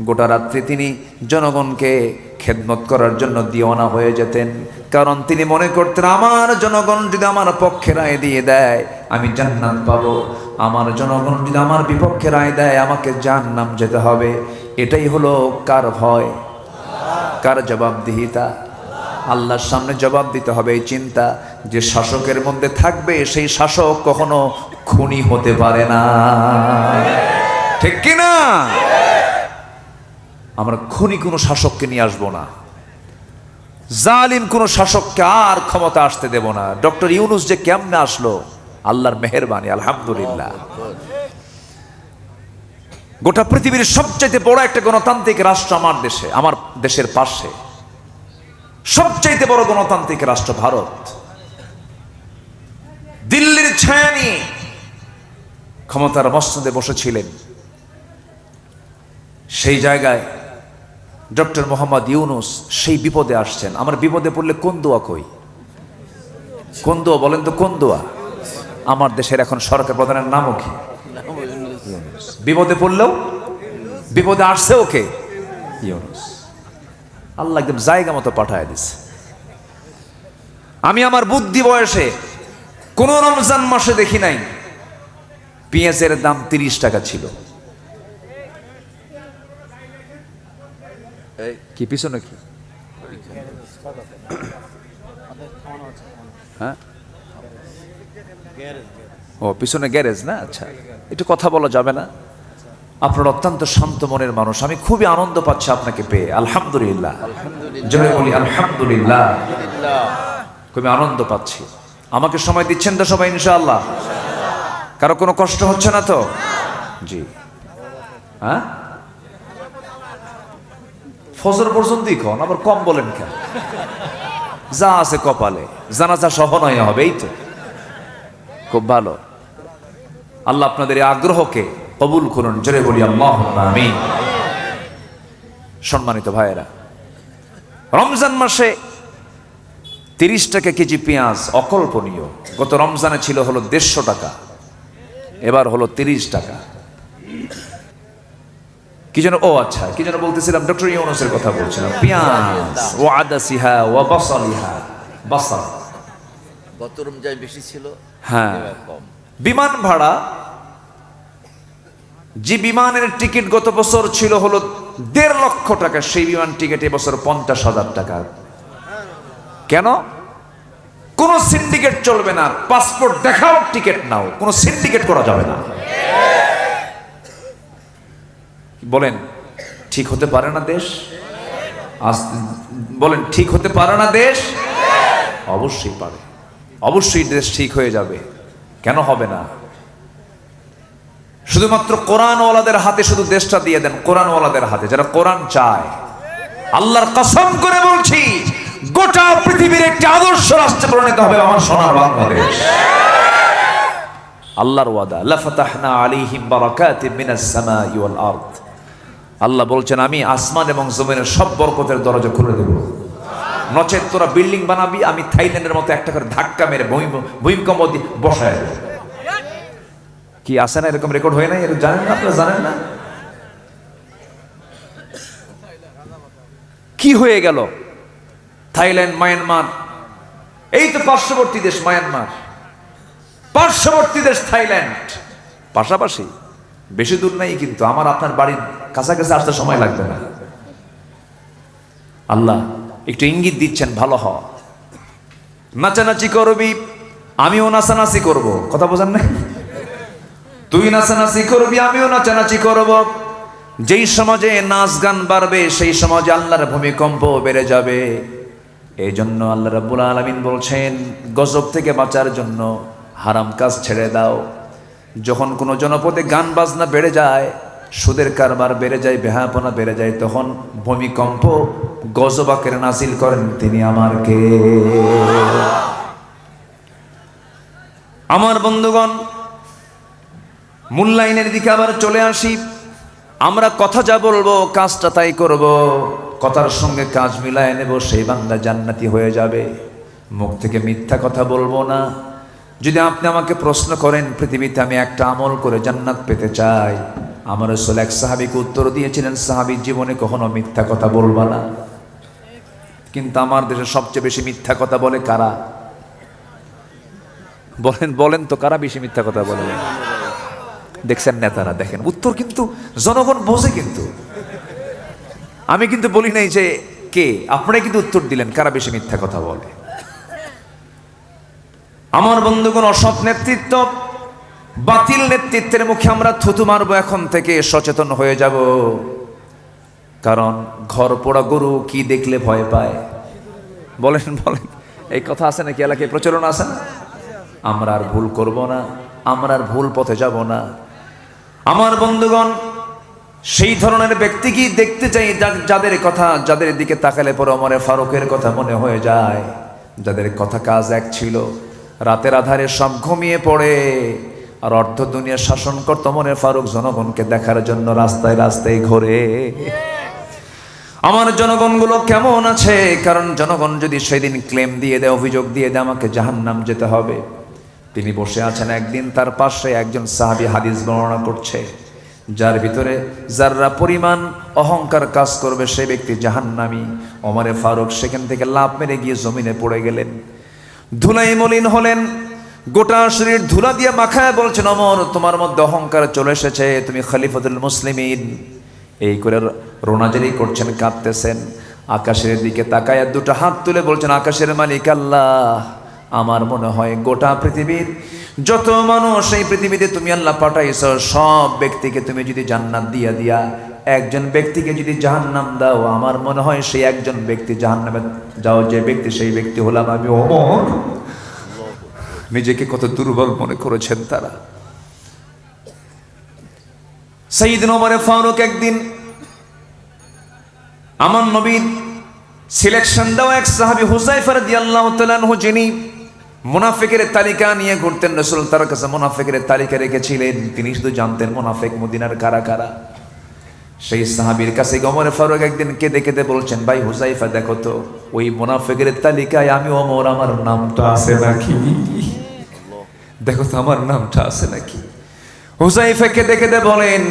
গোটা রাত্রি তিনি জনগণকে খেদমত করার জন্য দিওয়ানা হয়ে যেতেন। কারণ তিনি মনে করতেন, আমার জনগণ যদি আমার পক্ষে রায় দিয়ে দেয় আমি জান্নাত পাবো, আমার জনগণ যদি আমার বিপক্ষে রায় দেয় আমাকে জাহান্নাম যেতে হবে। এটাই হলো কার ভয়, কার জবাবদিহিতা? আল্লাহর সামনে জবাব দিতে হবে। এই চিন্তা যে শাসকের মধ্যে থাকবে, সেই শাসক কখনো খুনি হতে পারে না, ঠিক কিনা? আমরা খুনি কোনো শাসককে নিয়ে আসবো না, জালিম কোনো শাসককে আর ক্ষমতা আসতে দেব না। ডক্টর ইউনূস যে কেমনে আসলো, আল্লাহর মেহেরবানি, আলহামদুলিল্লাহ। গোটা পৃথিবীর সবচাইতে বড় একটা গণতান্ত্রিক রাষ্ট্র আমার দেশে, আমার দেশের পাশে সবচাইতে বড় গণতান্ত্রিক রাষ্ট্র ভারত। দিল্লির ছায়া নিয়ে ক্ষমতার মসনদে বসেছিলেন, সেই জায়গায় ডক্টর মোহাম্মদ ইউনূস সেই বিপদে আসছেন। আমার বিপদে পড়লে কোন দোয়া কই? কোন দোয়া বলেন তো, কোন দোয়া? আমার দেশের এখন সরকার প্রধানের নামও কি? বিপদে পড়লেও বিপদে আসছে ওকে ইউনূস। আল্লাহ একদম জায়গা মতো পাঠায় দিছে। আমি আমার বুদ্ধি বয়সে কোন রমজান মাসে দেখি নাই পেঁয়াজের দাম 30 টাকা ছিল। কি পিছনে কি? হ্যাঁ, ও পিছনে গ্যারেজ না? আচ্ছা, একটু কথা বলা যাবে না? আপনার অত্যন্ত শান্ত মনের মানুষ, আমি খুবই আনন্দ পাচ্ছি আপনাকে পেয়ে। আলহামদুলিল্লাহ, জোরে বলি আলহামদুলিল্লাহ। খুবই আনন্দ পাচ্ছি। আমাকে সময় দিচ্ছেন তো সবাই ইনশাআল্লাহ? কারো কোনো কষ্ট হচ্ছে না তো? জি। হ্যাঁ, ফজর পর্যন্তই কন, আবার কম বলেন কেন? যা আছে কপালে, জানাজা সহ নয় হবে, এই তো খুব ভালো। আল্লাহ আপনাদের এই আগ্রহকে কবুল করুন, জোরে বলি আল্লাহুম্মা আমিন। সম্মানিত ভাইয়েরা, রমজান মাসে 30 টাকা কেজি পেঁয়াজ অকল্পনীয়। গত রমজানে ছিল হলো 150 টাকা, এবার হলো 30 টাকা। কি যেন, ও আচ্ছা, কি যেন বলতেছিলাম, ডক্টর ইউনূসের কথা বলছিলাম। পেঁয়াজ ও আদাসিহা ও বাসালিহা, বাসাল গত রমজান বেশি ছিল, হ্যাঁ। কম। বিমান ভাড়া, যে বিমানের টিকিট গত বছর ছিল হলো 1.5 লক্ষ টাকা, সেই বিমান টিকিট এবছর 50,000 টাকা। কেন? কোন সিন্ডিকেট চলবে না। পাসপোর্ট দেখাও, টিকিট নাও, কোন সিন্ডিকেট করা যাবে না। বলেন ঠিক হতে পারে না দেশ? বলেন ঠিক হতে পারে না দেশ? অবশ্যই পারে, অবশ্যই দেশ ঠিক হয়ে যাবে। কেন হবে না? শুধুমাত্র কোরআনওয়ালাদের হাতে শুধু দেশটা দিয়ে দেন, কোরআনওয়ালাদের হাতে, যারা কোরআন চায়। আল্লাহর কসম করে বলছি, গোটা পৃথিবীর একটি আদর্শ রাষ্ট্রে পরিণত হবে আমার সোনার বাংলাদেশ। আল্লাহর ওয়াদা, লাফাতাহনা আলাইহিম বারাকাতিম মিনাস সামাই ওয়াল আরদ। আল্লাহ বলছেন, আমি আসমান এবং জমিনের সব বরকতের দরজা খুলে দেব। নচেত তোরা বিল্ডিং বানাবি, আমি থাইল্যান্ডের মতো একটা করে ধাক্কা মেরে ভূমিকম্প দিয়ে বসায় দেব। কি আসে না? এরকম রেকর্ড হয় না? এরকম জানেন না? আপনারা জানেন না? কি হয়ে গেল? থাইল্যান্ড, মায়ানমার, এই তো পার্শ্ববর্তী দেশ মায়ানমার, পার্শ্ববর্তী দেশ থাইল্যান্ড, পাশাপাশি, বেশি দূর নাই কিন্তু, আমার আপনার বাড়ির কাছাকাছি আসতে সময় লাগবে না। আল্লাহ একটু ইঙ্গিত দিচ্ছেন, ভালো হ, নাচানাচি করবি, আমিও নাচানাচি করব, কথা বোঝেন না? তুই নাচানাচি করবি, আমিও নাচানাচি করব। যেই সমাজে নাচ গান বাড়বে সেই সমাজে আল্লাহর ভূমিকম্প বেড়ে যাবে। এই জন্য আল্লাহ রাব্বুল আলামিন বলছেন, গজব থেকে বাঁচার জন্য হারাম কাজ ছেড়ে দাও। যখন কোনো জনপদে গান বাজনা বেড়ে যায়, সুদের কারবার বেড়ে যায়, বেহাপনা বেড়ে যায়, তখন ভূমিকম্প গজব আকারে নাজিল করেন তিনি আমার কে? আমার বন্ধুগণ, মূল্যায়নের দিকে আবার চলে আসি। আমরা কথা যা বলবো কাজটা তাই করব, কথার সঙ্গে কাজ মিলায় নেব, সেই বান্দা জান্নাতি হয়ে যাবে। মুখ থেকে মিথ্যা কথা বলবো না। যদি আপনি আমাকে প্রশ্ন করেন পৃথিবীতে আমি একটা আমল করে জান্নাত পেতে চাই, আমার রাসূল এক সাহাবীকে উত্তর দিয়েছিলেন, সাহাবীর জীবনে কখনো মিথ্যা কথা বলবা না। কিন্তু আমার দেশে সবচেয়ে বেশি মিথ্যা কথা বলে কারা? বলেন তো, কারা বেশি মিথ্যা কথা বলে? দেখছেন নেতারা, দেখেন উত্তর কিন্তু জনগণ বোঝে। কিন্তু আমি কিন্তু বলি নাই যে কে, আপনারা কিন্তু উত্তর দিলেন কারা বেশি মিথ্যা কথা বলে। আমার বন্ধুগণ, অসৎ নেতৃত্ব, বাতিল নেতৃত্বের মুখে আমরা থুতু মারবো, এখন থেকে সচেতন হয়ে যাব। কারণ ঘর পোড়া গরু কি দেখলে ভয় পায়? বলেন, এই কথা আছে নাকি এলাকায় প্রচলন আছে না? আমরা আর ভুল করব না, আমরা আর ভুল পথে যাব না। আমার বন্ধুগণ, সেই ধরনের ব্যক্তি কি দেখতে চাই যাদের দিকে তাকালে পরে ওমর ফারুকের কথা মনে হয়ে যায়, যাদের কথা কাজ এক ছিল, রাতের আধারে সব ঘুমিয়ে পড়ে আর অর্ধ দুনিয়া শাসন করত ওমর ফারুক জনগণকে দেখার জন্য রাস্তায় রাস্তায় ঘোরে। আমার জনগণগুলো কেমন আছে? কারণ জনগণ যদি সেদিন ক্লেম দিয়ে দেয়, অভিযোগ দিয়ে দেয় আমাকে জাহান্নাম যেতে হবে, তিনি বসে আছেন, একদিন তার পাশে একজন সাহাবী হাদিস বর্ণনা করছে, যার ভিতরে যারা পরিমাণ অহংকার কাজ করবে সে ব্যক্তি জাহান্নামী। ওমর ফারুক সেখান থেকে লাফ মেরে গিয়ে জমিনে পড়ে গেলেন, ধুলাই মলিন হলেন, গোটা শরীর ধুলা দিয়ে মাখায় বলছেন, ওমর তোমার মধ্যে অহংকার চলে এসেছে, তুমি খলিফাতুল মুসলিমিন। এই করে রোনাজারি করছেন, কাঁদতেছেন, আকাশের দিকে তাকায় দুটো হাত তুলে বলছেন, আকাশের মালিক আল্লাহ, আমার মনে হয় গোটা পৃথিবীর যত মানুষ এই পৃথিবীতে তুমি আল্লাহ পাঠাইছ, সব ব্যক্তিকে তুমি যদি জান্নাত দিয়া একজন ব্যক্তিকে যদি জাহান্নাম দাও, আমার মনে হয় সেই একজন ব্যক্তি জাহান্নামে যাও, যে ব্যক্তি সেই ব্যক্তি হলাম আমি ওমর। নিজেকে কত দুর্বল মনে করেছেন তারা। সাইয়েদনা ওমর ফারুক একদিন আমার নবীর সিলেকশন দেওয়া এক সাহাবী হুযায়ফা রাদিয়াল্লাহু তাআলা আনহু, যিনি মুনাফিকের তালিকা নিয়ে ঘুরতেন, রাসূল তার কাছে মুনাফিকের তালিকা রেখেছিলেন, তিনি শুধু জানতেন মুনাফিক মদিনার কারা কারা। সেই সাহাবীর কাছে ওমর ফারুক একদিন কেঁদে কেঁদে বলছেন, ভাই হুযায়ফা, দেখো তো ওই মুনাফিকের তালিকায় আমি ওমর, আমার নামটা আছে নাকি? দেখো তো আমার নামটা আছে নাকি? হুযায়ফা কেঁদে কেঁদে বলেন,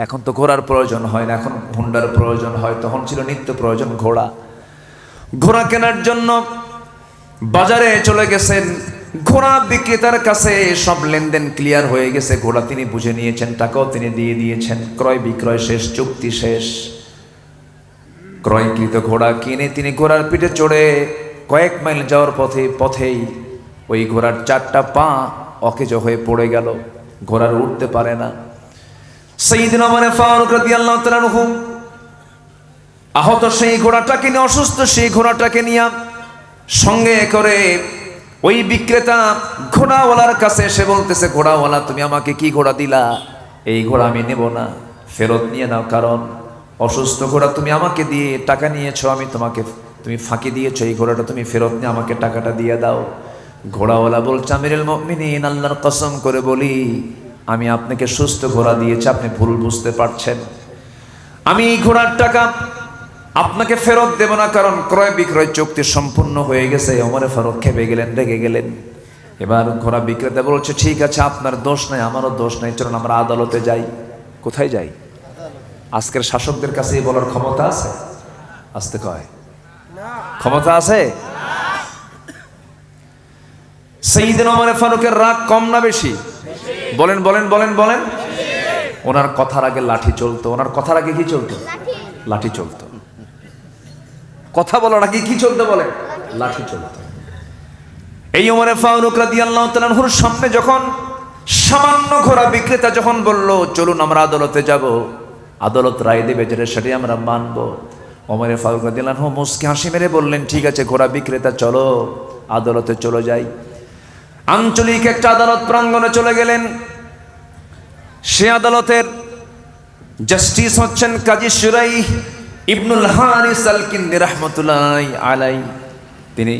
এখন তো ঘোড়ার প্রয়োজন হয় না, এখন হুন্ডার প্রয়োজন হয়, তখন ছিল নিত্য প্রয়োজন ঘোড়া। ঘোড়া কেনার জন্য বাজারে চলে গেছেন, ঘোড়া বিক্রেতার কাছে সব লেনদেন ক্লিয়ার হয়ে গেছে, ঘোড়া তিনি বুঝে নিয়েছেন, টাকাও তিনি দিয়ে দিয়েছেন, ক্রয় বিক্রয় শেষ, চুক্তি শেষ। ক্রয়কৃত ঘোড়া কিনে তিনি ঘোড়ার পিঠে চড়ে কয়েক মাইল যাওয়ার পথেই ওই ঘোড়ার চারটা পা অকেজো হয়ে পড়ে গেল, ঘোড়ার উঠতে পারে না। সাইয়েদনা ওমর ফারুক রাদিয়াল্লাহু তাআলা আনহু আহত সেই ঘোড়াটাকে নিয়ে, অসুস্থ সেই ঘোড়াটাকে নিয়ে সঙ্গে করে ওই বিক্রেতা ঘোড়াওয়ালার কাছে এসে বলতেছে, ঘোড়াওয়ালা তুমি আমাকে কি ঘোড়া দিলা? এই ঘোড়া আমি নেব না, ফেরত নিয়ে নাও, কারণ অসুস্থ ঘোড়া তুমি আমাকে দিয়ে টাকা নিয়েছো, তুমি ফাঁকি দিয়েছো, এই ঘোড়াটা তুমি ফেরত নিয়ে আমাকে টাকাটা দিয়ে দাও। ঘোড়াওয়ালা বলছে, আমিরুল মুমিনিন, আল্লাহর কসম করে বলি, আমি আপনাকে সুস্থ ঘোড়া দিয়েছি, আপনি ভুল বুঝতে পারছেন, আমি এই ঘোড়ার টাকা আপনাকে ফেরত দেব না, কারণ ক্রয় বিক্রয় চুক্তি সম্পূর্ণ হয়ে গেছে। ওমর ফারুক খেপে গেলেন, রেগে গেলেন। এবার ঘোড়া বিক্রেতা বলছে, ঠিক আছে, আপনার দোষ নাই, আমারও দোষ নাই, চলুন আমরা আদালতে যাই। কোথায় যাই? আজকের শাসকদের কাছে বলার ক্ষমতা আছে? আসতে কয় ক্ষমতা আছে? সাইয়েদনা ওমর ফারুকের রাগ কম না বেশি? বলেন বলেন বলেন বলেন। ওনার কথার আগে লাঠি চলতো। ওনার কথার আগে কি চলতো? লাঠি চলতো। কথা বলার আগে কি চলতো বলেন? লাঠি চলতো। এই ওমর ফারুক রাদিয়াল্লাহু তাআলা আনহুর সামনে যখন সামান্য ঘোড়া বিক্রেতা যখন বলল চলুন আমরা আদালতে যাব, আদালত রায় দেবে যেটা সেটাই আমরা মানব, ওমর ফারুক রাদিয়াল্লাহু আনহু মুস্কি হাসি মেরে বললেন ঠিক আছে ঘোড়া বিক্রেতা চলো আদালতে চলে যাই। আঞ্চলিক একটা আদালত প্রাঙ্গণে চলে গেলেন। সে আদালতের জাস্টিস হচ্ছেন কাজী শুরাই ইবনুল হারিস আল কিন্দি রাহমাতুল্লাহি আলাইহি। তিনি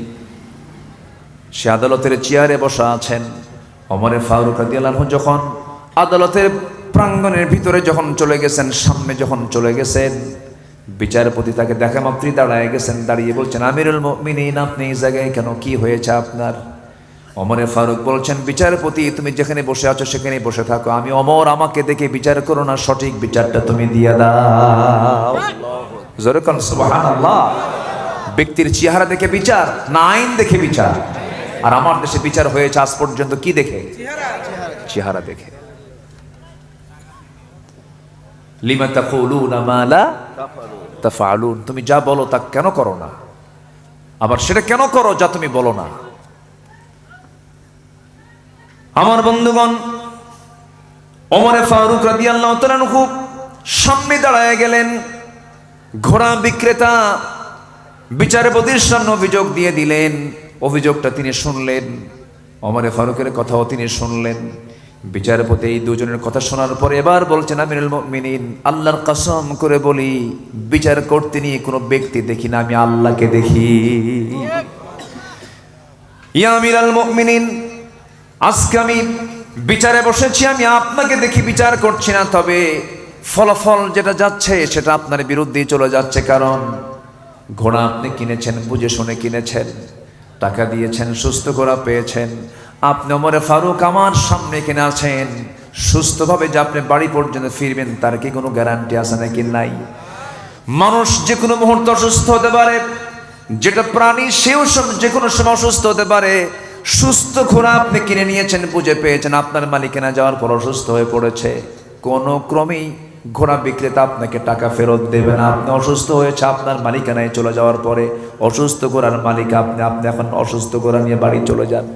সে আদালতের চেয়ারে বসা আছেন। ওমর ফারুক রাদিয়াল্লাহু আনহু যখন আদালতের প্রাঙ্গণের ভিতরে যখন চলে গেছেন, সামনে যখন চলে গেছেন, বিচারপতি তাকে দেখা মাত্রই দাঁড়ায় গেছেন। দাঁড়িয়ে বলছেন আমিরুল মুমিনিন আপনি এই জায়গায় কেন, কি হয়েছে আপনার? ওমর ফারুক বলছেন বিচারপতি তুমি যেখানে বসে আছো সেখানে বসে থাকো, আমি ওমর, আমাকে দেখে বিচার করো না, সঠিক বিচারটা তুমি দিয়ে দাও। জোরে কোন সুবহানাল্লাহ। ব্যক্তির চেহারা দেখে বিচার না আইন দেখে বিচার? আর আমার দেশে বিচার হয়েছে আজ পর্যন্ত কি দেখে? চেহারা দেখে। লিমা তাকুলুনা মা লা তাফআলুন, তুমি যা বলো তা কেন করো না, আবার সেটা কেন করো যা তুমি বলো না। আমার বন্ধুগণ, ওমর ফারুক রাদিয়াল্লাহু তাআলা আনহু সামনে দাঁড়ায় গেলেন। ঘোড়া বিক্রেতা বিচারপতির সামনে অভিযোগ দিয়ে দিলেন। অভিযোগটা তিনি শুনলেন, ওমর ফারুকের কথাও তিনি শুনলেন। বিচারপতি এই দুজনের কথা শোনার পরে এবার বলছেন আমিরুল মুমিনিন আল্লাহর কসম করে বলি বিচার করতে নিয়ে কোনো ব্যক্তি দেখি না, আমি আল্লাহকে দেখি। ইয়া আমিরুল মুমিনিন, আজকে আমি বিচারে বসেছি, আমি আপনাকে দেখি বিচার করছি না, তবে ফলাফল যেটা যাচ্ছে সেটা আপনার বিরুদ্ধেই চলে যাচ্ছে। কারণ ঘোড়া আপনি কিনেছেন, বুঝে শুনে কিনেছেন, টাকা দিয়েছেন, সুস্থ ঘোড়া পেয়েছেন। আপনি ওমর ফারুক আমার সামনে কিনে আছেন, সুস্থভাবে যে আপনি বাড়ি পর্যন্ত ফিরবেন তার কি কোনো গ্যারান্টি আছে নাকি? নাই। মানুষ যে কোনো মুহূর্তে অসুস্থ হতে পারে, যেটা প্রাণী সেও যে কোনো সময় অসুস্থ হতে পারে। সুস্থ ঘোড়া আপনি কিনে নিয়েছেন, বুঝে পেয়েছেন, আপনার মালিকানা যাওয়ার পর অসুস্থ হয়ে পড়েছে, কোনো ক্রমেই ঘোড়া বিক্রেতা আপনাকে টাকা ফেরত দেবে না। আপনি অসুস্থ হয়েছে, আপনার মালিকানায় চলে যাওয়ার পরে অসুস্থ ঘোড়ার মালিক আপনি। আপনি এখন অসুস্থ ঘোড়া নিয়ে বাড়ি চলে যান।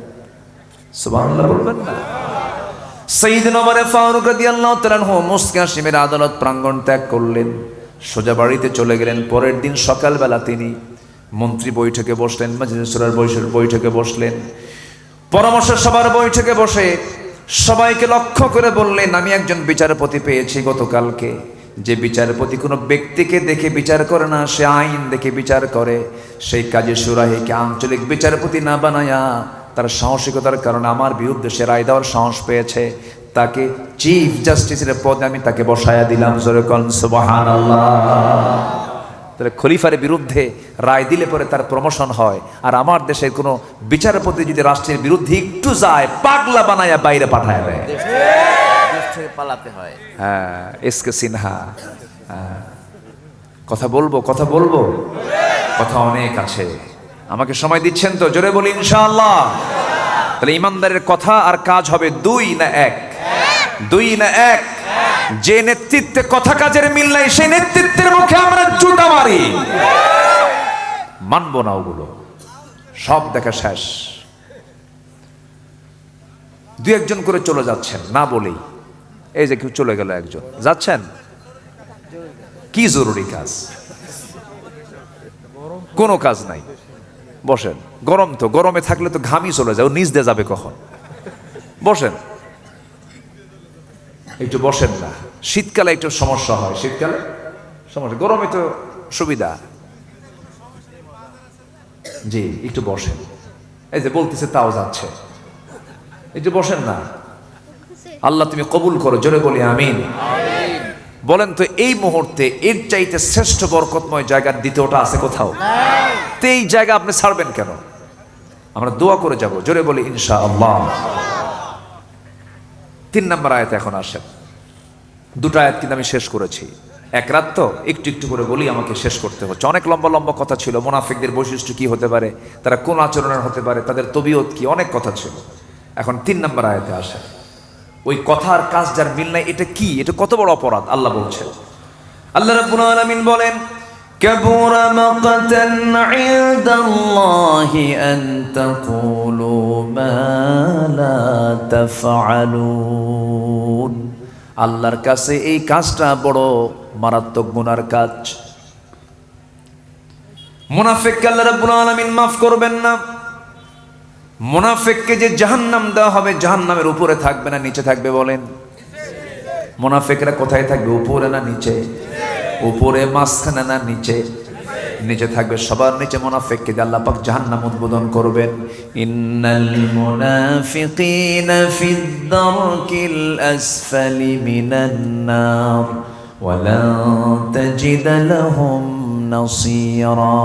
সুবহানাল্লাহ বলবেন না? সাইয়েদনা ওমর ফারুক রাদিয়াল্লাহু তাআলা আনহু মুস্কি হাসি মেরে আদালত প্রাঙ্গণ ত্যাগ করলেন, সোজা বাড়িতে চলে গেলেন। পরের দিন সকালবেলা তিনি মন্ত্রী বৈঠকে বসলেন, মাজলিস শুরার বৈঠকে বসলেন, পরামর্শ সভার বৈঠকে বসে সবাইকে লক্ষ্য করে বললেন আমি একজন বিচারপতি পেয়েছি গতকালকে, যে বিচারপতি কোনো ব্যক্তিকে দেখে বিচার করে না, সে আইন দেখে বিচার করে। সেই কাজী শুরাইকে আঞ্চলিক বিচারপতি না বানায়া তার সাহসিকতার কারণে আমার বিরুদ্ধে সে রায় দেওয়ার সাহস পেয়েছে, তাকে চিফ জাস্টিসের পদে আমি তাকে বসায়া দিলাম। জোরে কোন সুবহানাল্লাহ। তাহলে খলিফার বিরুদ্ধে রায় দিলে পরে তার প্রমোশন হয়। আর আমার দেশের কোনো বিচারপতি যদি রাষ্ট্রের বিরুদ্ধে একটু যায়, পাগলা বানায়া বাইরে পাঠায় দেয়, দেশ থেকে পালাতে হয়। হ্যাঁ, এসকে সিনহা। কথা বলবো কথা বলবো, কথা অনেক আছে। আমাকে সময় দিচ্ছেন তো? জোরে বলি ইনশাআল্লাহ। তাহলে ইমানদারের কথা আর কাজ হবে দুই না এক? দুই না এক? যে নেতৃত্বে কথা কাজের মিল নাই সেই নেতৃত্বের মুখে আমরা জুতা মারি, মানবো না ওগুলো। সব দেখা শেষ। দুই একজন করে চলে যাচ্ছেন না বলেই, এই যে কেউ চলে গেল একজন, যাচ্ছেন কি জরুরি কাজ? কোনো কাজ নাই, বসেন। গরম তো, গরমে থাকলে তো ঘামি চলে যায়, ও নিচ দিয়ে যাবে কখন? বসেন, একটু বসেন না। শীতকালে একটু সমস্যা হয়, শীতকালে সমস্যা, গরমে তো সুবিধা। জি একটু বসেন। এই যে বলতেছে তাও যাচ্ছে, একটু বসেন না। আল্লাহ তুমি কবুল করো, জোরে বলি আমিন। বলেন তো এই মুহূর্তে এর চাইতে শ্রেষ্ঠ বরকতময় জায়গার দ্বিতীয়টা আছে কোথাও? তো এই জায়গা আপনি ছাড়বেন কেন? আমরা দোয়া করে যাব, জোরে বলি ইনশাআল্লাহ। 3 নম্বর আয়াতে এখন আসেন। দুটো আয়াত কিন্তু আমি শেষ করেছি। এক রাত তো একটু একটু করে বলি, আমাকে শেষ করতে হচ্ছে। অনেক লম্বা লম্বা কথা ছিল, মুনাফিকদের বৈশিষ্ট্য কি হতে পারে, তারা কোন আচরণের হতে পারে, তাদের তবিয়ত কি, অনেক কথা ছিল। এখন 3 নম্বর আয়াতে আসে, ওই কথা আর কাজ যার মিল নাই, এটা কি, এটা কত বড় অপরাধ আল্লাহ বলছেন। আল্লাহ রাব্বুল আলামিন বলেন, কাবুরা মাকাতান ইনদাল্লাহি আন তাকুলু মা লা তাফআলুন। আল্লাহর কাছে এই কাজটা বড় মারাত্মক গুনার কাজ। মুনাফিককে আল্লাহ রাব্বুল আলামিন মাফ করবেন না। মুনাফিককে যে জাহান্নাম দেওয়া হবে, জাহান্নামের উপরে থাকবে না নিচে থাকবে বলেন? মুনাফিকরা কোথায় থাকবে, উপরে না নিচে? উপরে, মাঝখানে না নিচে? নিচে থাকবে, সবার নিচে মুনাফিককে দিয়ে আল্লাহ পাক জাহান্নাম উদ্বোধন করবেন। ইন্নাল মুনাফিকিনা ফিদ দারকিল আসফালি মিনান নার ওয়া লা তাজিদ লাহুম নাসীরা।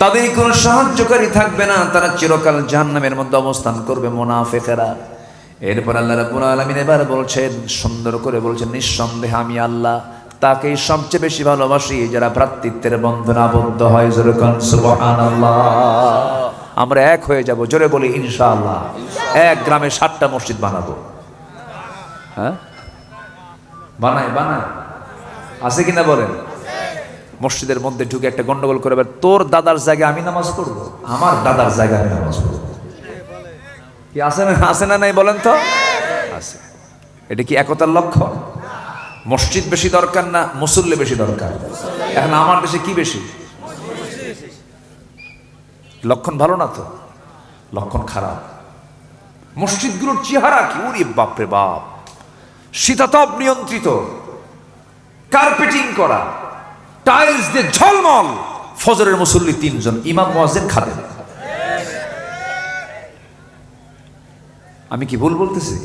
তাদের কোনো সাহায্যকারী থাকবে না, তারা চিরকাল জাহান্নামের মধ্যে অবস্থান করবে মুনাফিকেরা। এরপর আল্লাহ রাব্বুল আলামিন এবার বলছেন, সুন্দর করে বলছেন, নিঃসন্দেহে আমি আল্লাহ তাকেই সবচেয়ে বেশি ভালোবাসি যারা ভ্রাতৃত্বের বন্ধনে আবদ্ধ হয়। জোরে কোন সুবহানাল্লাহ। আমরা এক হয়ে যাব, জোরে বলি ইনশাআল্লাহ। এক গ্রামে 7টা মসজিদ বানাবো। হ্যাঁ, বানায় আছে কিনা বলেন? মসজিদের মধ্যে ঢুকে একটা গন্ডগোল করে, তোর দাদার জায়গায় আমি নামাজ পড়বো, আমার দাদার জায়গায় আমি নামাজ পড়বো। কি আছে না নাই বলেন তো? আছে। এটা কি একতার লক্ষ্য? মসজিদ বেশি দরকার না মুসল্লি বেশি দরকার? এখন আমার দেশে কি বেশি? লক্ষণ ভালো না তো, লক্ষণ খারাপ। মসজিদগুলোর চেহারা কি, ওরে বাপরে বাপ, শীতাতপ নিয়ন্ত্রিত, কার্পেটিং করা, টাইলস দিয়ে ঝলমল। ফজরের মুসল্লি 3 জন, ইমাম মুয়াজ্জিন খাদেম। আমি কি ভুল বলতেছি?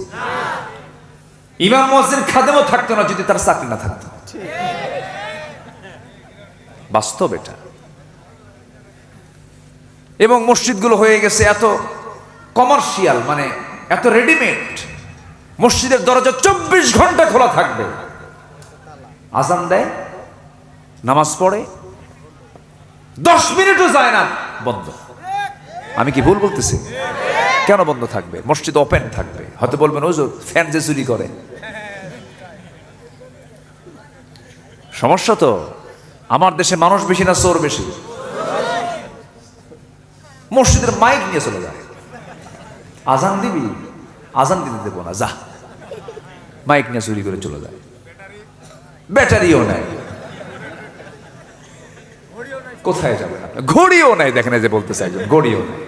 ইমাম মুয়াজ্জিন খাদেমও থাকতো না যদি তার চাকরি না থাকতো। বাস্তব এটা। এবং মসজিদগুলো হয়ে গেছে এত কমার্শিয়াল, মানে এত রেডিমেড। মসজিদের দরজা 24 ঘন্টা খোলা থাকবে, আজান দেয়, নামাজ পড়ে, 10 মিনিটও যায় না বন্ধ। আমি কি ভুল বলতেছি? কেন বন্ধ থাকবে? মসজিদ ওপেন থাকবে। হয়তো বলবেন হুজুর ফ্যান যে চুরি করে। সমস্যা তো আমার দেশে মানুষ বেশি না চোর বেশি? মসজিদের মাইক নিয়ে চলে যায়, আজান দিবি, আজান দিতে দেবো না, যা, মাইক নিয়ে চুরি করে চলে যায়। ব্যাটারিও নাই, কোথায় যাবে? ঘড়িও নাই, দেখেন যে বলতে চাই, ঘড়িও নাই।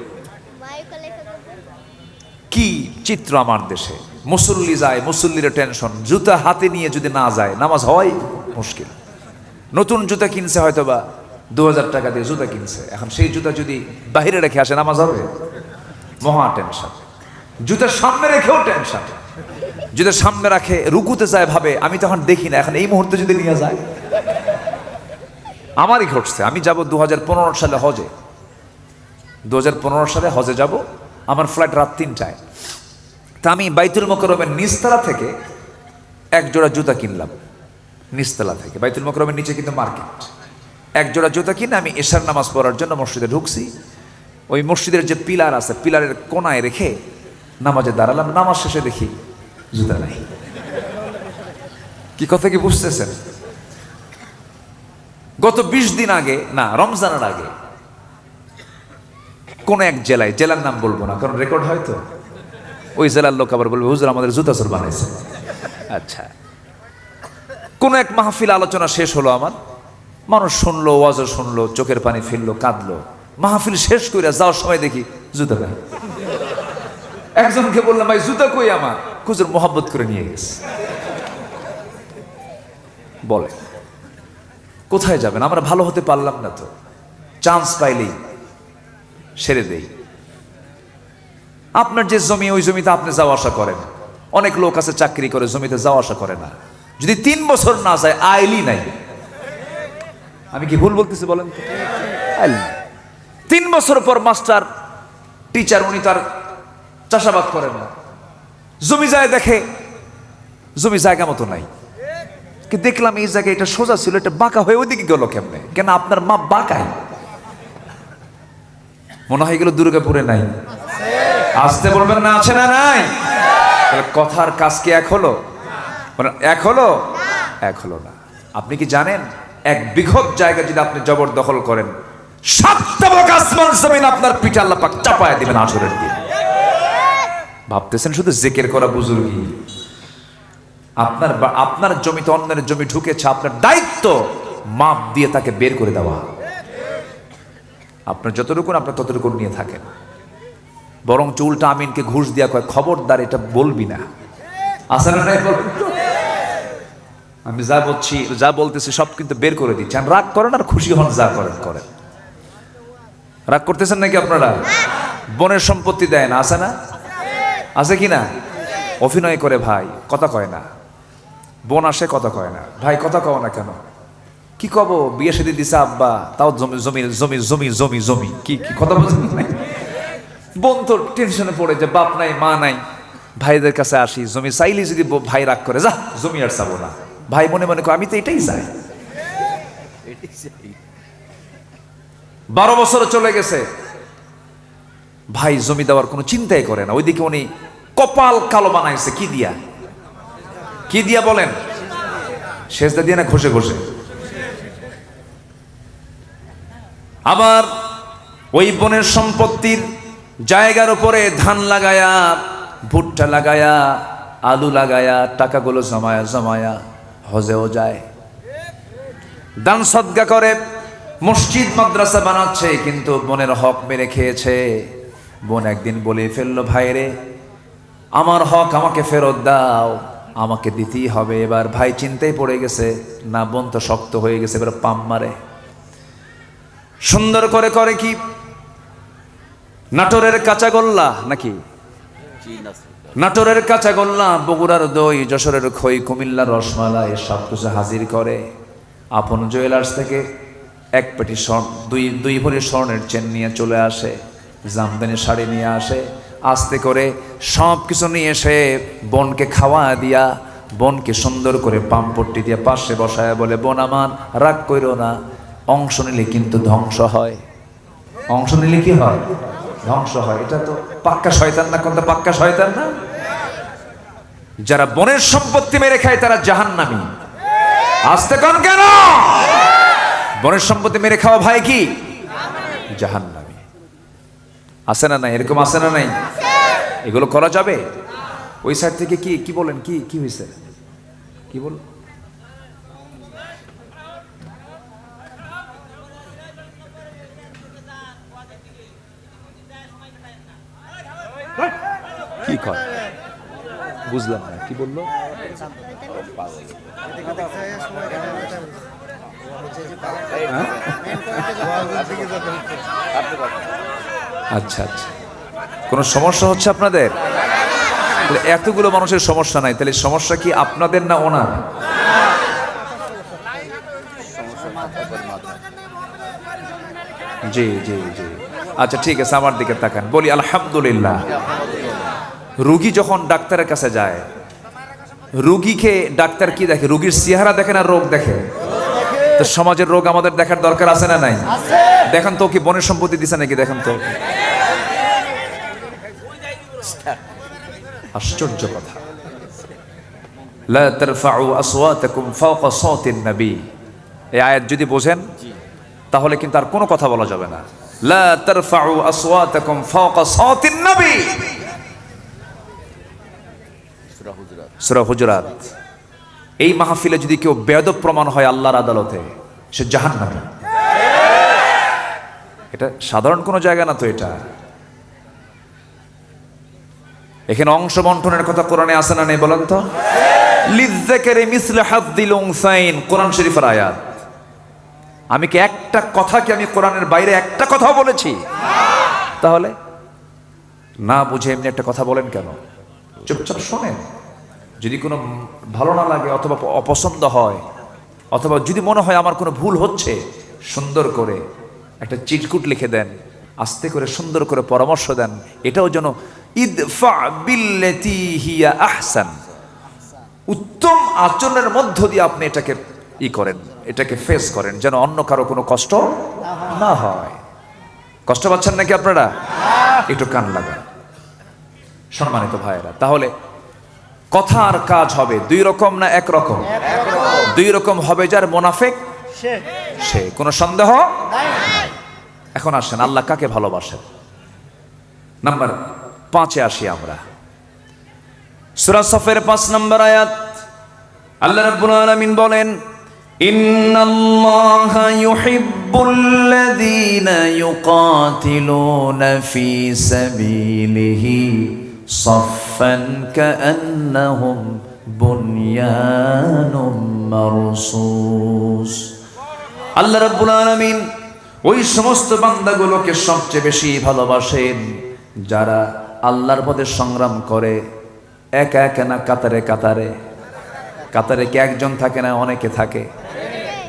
কি চিত্র আমার দেশে! মুসল্লি যায়, মুসল্লির টেনশন, জুতা হাতে নিয়ে যদি না যায় নামাজ হওয়াই মুশকিল। নতুন জুতা কিনছে, হয়তো বা 2000 টাকা দিয়ে জুতা কিনছে, এখন সেই জুতা যদি বাহিরে রেখে আসে নামাজ হবে? মহা টেনশন। জুতার সামনে রেখেও টেনশন। জুতা সামনে রাখে, রুকুতে যায়, ভাবে আমি তখন দেখি না, এখন এই মুহূর্তে যদি নিয়ে যায়। আমারই ঘটছে, আমি যাব 2015 সালে হজে। 2015 সালে হজে যাব, আমার ফ্লাইট রাত 3টায়। তা আমি বাইতুল মোকাররমের নিচতলা থেকে 1 জোড়া জুতা কিনলাম। নিচতলা থেকে, বাইতুল মোকাররমের নিচে কিন্তু মার্কেট। 1 জোড়া জুতা কিনে আমি এশার নামাজ পড়ার জন্য মসজিদে ঢুকছি। ওই মসজিদের যে পিলার আছে, পিলারের কোনায় রেখে নামাজে দাঁড়ালাম। নামাজ শেষে দেখি জুতা নাই। কি কথা কি বুঝতেছেন? গত 20 দিন আগে, না রমজানের আগে, কোন এক জেলায়, জেলার নাম বলবো না কারণ রেকর্ড হয় তো, ওই জেলার লোক আবার বলবে হুজুর আমাদের জুতা চোর বানাইছে। আচ্ছা, কোন এক মাহফিল আলোচনা শেষ হলো আমার, মানুষ শুনলো, ওয়াজও শুনলো, চোখের পানি ফেললো, কাঁদলো। মাহফিল শেষ করে যাওয়ার সময় দেখি জুতা নাই। একজনকে বললাম ভাই জুতা কই আমার? হুজুর মোহাব্বত করে নিয়ে গেছে। বলে কোথায় যাবেন? আমরা ভালো হতে পারলাম না তো, চান্স পাইলেই সেরে দেই। আপনার যে জমি, ওই জমিতে আপনি যাওয়া আসা করেন। অনেক লোক আছে চাকরি করে, জমিতে যাওয়া আসা করে না। যদি 3 বছর না যায়, আইলি নাই। আমি কি ভুল বলতেছি বলেন তো? 3 বছর পর মাস্টার, টিচার, উনি তার চাষাবাদ করেন না, জমি যায় দেখে জমি জায়গা মতো নাই, কি দেখলাম এই জায়গায় এটা সোজা ছিল, এটা বাঁকা হয়ে ওইদিকে গেল কেমনে? কেন আপনার মা বাঁকায়? মনে হয় এগুলো দুর্গাপুরে নাই? আসতে বলবেন না, আছে না নাই? কথার কাজ কি এক হলো? এক হলো? এক হলো না। আপনি কি জানেন এক বিঘত জায়গা যদি আপনি জবরদখল করেন, 7টা ভাগ আসমান জমিন আপনার পিঠে আল্লাহ পাক চাপায় দিবেন আসরের দিন। ভাবতেছেন শুধু জিকির করা বুজুর্গি? আপনার জমিতে অন্যের জমি ঢুকেছে, আপনার দায়িত্ব মাপ দিয়ে তাকে বের করে দেওয়া। আপনার যতটুকু আপনার ততটুকু নিয়ে থাকেন। বরং চুলটা আমিনকে ঘুষ দিয়া কয়, খবরদার এটা বলবি না। আসলে নাই বলবেন তো? আমি যা বলতেছি সব কিন্তু বের করে দিচ্ছি। আর রাগ করেন আর খুশি হন, যা করেন করেন। রাগ করতেছেন নাকি আপনারা? বোনের সম্পত্তি দেয় না, আছে না? আছে কি না? অভিনয় করে ভাই, কথা কয় না। বোন আসে, কথা কয় না। ভাই কথা কও না কেন? কি কব, বিয়ে শাদী দিছে আব্বা, তাও জমি জমি জমি জমি জমি জমি কি কি কথা বলছেন? বোন তো টেনশনে পড়ে যে বাপ নাই মা নাই। ভাইদের কাছে আসি, জমি চাইলে যদি ভাই রাগ করে, যা জমি আর চাবো না। ভাই মনে মনে কয় আমি তো এটাই চাই। 12 বছর চলে গেছে, ভাই জমি দেওয়ার কোনো চিন্তাই করে না। ওইদিকে উনি কপাল কালো বানাইছে কি দিয়া? কি দিয়া বলেন? সেজদা দিয়ে না ঘষে ঘষে। আবার ওই বোনের সম্পত্তির জায়গার উপরে ধান লাগায়া, ভুট্টা লাগায়া, আলু লাগায়া, টাকাগুলো জমায়া জমায়া হজেও যায়, দান সদকা করে, মসজিদ মাদ্রাসা বানাচ্ছে, কিন্তু বোনের হক মেরে খেয়েছে। বোন একদিন বলে ফেললো, ভাই রে আমার হক আমাকে ফেরত দাও, আমাকে দিতেই হবে। এবার ভাই চিন্তায় পড়ে গেছে, না বোন তো শক্ত হয়ে গেছে, এবার পাম মারে। সুন্দর করে করে কি নাটোরের কাঁচাগোল্লা নাকি? নাটোরের কাঁচাগোল্লা, বগুড়ার দই, যশোরের খই, কুমিল্লার রসমালাই সব কিছু হাজির করে। আপন জুয়েলার্স থেকে 1 পেটি স্বর্ণ, দুই ভরি স্বর্ণের চেন নিয়ে চলে আসে, জামদানি শাড়ি নিয়ে আসে। আস্তে করে সব কিছু নিয়ে এসে বোনকে খাওয়া দিয়া, বোনকে সুন্দর করে পাম্পট্টি দিয়ে পাশে বসায় বলে, বোন আমার রাগ কইরো না, অংশ নিলে কিন্তু ধ্বংস হয়। অংশ নিলে কি হয়? ধ্বংস হয়। এটা তো পাক্কা শয়তান না? কোনটা পাক্কা শয়তান না? যারা বোনের সম্পত্তি মেরে খায় তারা জাহান্নামী। আস্তে কোন কেন? বোনের সম্পত্তি মেরে খাওয়া ভাই কি? জাহান্নামী। আছে না নাই? এরকম আছে না নাই? এগুলো করা যাবে? ওই সাইড থেকে কি বলেন? কি হয়েছে? কি বল? কি কয় বুঝলাম না, কি বললো? আচ্ছা আচ্ছা, কোনো সমস্যা হচ্ছে আপনাদের? এতগুলো মানুষের সমস্যা নাই, তাহলে সমস্যা কি আপনাদের না ওনার? জি জি জি, আচ্ছা ঠিক আছে, আমার দিকে তাকান, বলি আলহামদুলিল্লাহ। রুগী যখন ডাক্তারের কাছে যায়, রুগীকে ডাক্তার কি দেখে? রুগীর চেহারা দেখে না রোগ দেখে? তো সমাজের রোগ আমাদের দেখার দরকার আছে না নাই? দেখেন তো কি বনের সম্পত্তি দিছে নাকি? দেখেন তো, আশ্চর্য কথা। লা তারফাউ আসওয়াতাকুম ফাওকা সাওতিন নবী, এই আয়াত যদি বোঝেন তাহলে কিন্তু আর কোনো কথা বলা যাবে না। লা তারফাউ আসওয়াতাকুম ফাওকা সাওতিন নবী, সূরা হুজুরাত। এই মাহফিলে যদি কেউ বেয়াদব প্রমাণ হয় আল্লাহর আদালতে, সে জাহান্নামী। এটা সাধারণ কোনো জায়গা না তো। এটা এখানে অংশ বন্টনের কথা কোরআনে আছে না নেই বলেন তো? লিযযাকারি মিসলু হাযযিল উনসাইন, কোরআন শরীফের আয়াত। আমি কি একটা কথা কি আমি কোরআনের বাইরে একটা কথাও বলেছি? তাহলে না বুঝে এমনি একটা কথা বলেন কেন? চুপচাপ শোনেন। যদি কোনো ভালো না লাগে অথবা অপছন্দ হয়, অথবা যদি মনে হয় আমার কোনো ভুল হচ্ছে, সুন্দর করে একটা চিটকুট লিখে দেন, আস্তে করে সুন্দর করে পরামর্শ দেন। এটাও যেন ইদফা বিল্লাতি হিয়া আহসান, উত্তম আচরণের মধ্য দিয়ে আপনি এটাকে করেন, এটাকে ফেস করেন, যেন অন্য কারো কোনো কষ্ট না হয়। কষ্ট পাচ্ছেন নাকি আপনারা? একটু কান লাগান সম্মানিত ভাইয়েরা। তাহলে কথা আর কাজ হবে দুই রকম না এক রকম? দুই রকম হবে। যার মুনাফিক সে, কোনো সন্দেহ। এখন আসেন, আল্লাহ কাকে ভালোবাসেন? নাম্বার 5-এ আসি আমরা। সূরা সফের 5 নম্বর আয়াত, আল্লাহ রাব্বুল আলামিন বলেন, ইন্নাল্লাহা ইউহিব্বুল্লাযীনা ইউকাতিলুনা ফী সাবিলিহি সাফফান কাআন্নাহুম বুনয়ানুম মারসুস। আল্লাহ রাব্বুল আলামিন ওই সমস্ত বান্দাগুলোকে সবচেয়ে বেশি ভালোবাসেন যারা আল্লাহর পথে সংগ্রাম করে একা একা না কাতারে কাতারে। কাতারে কি একজন থাকে না, অনেকে থাকে?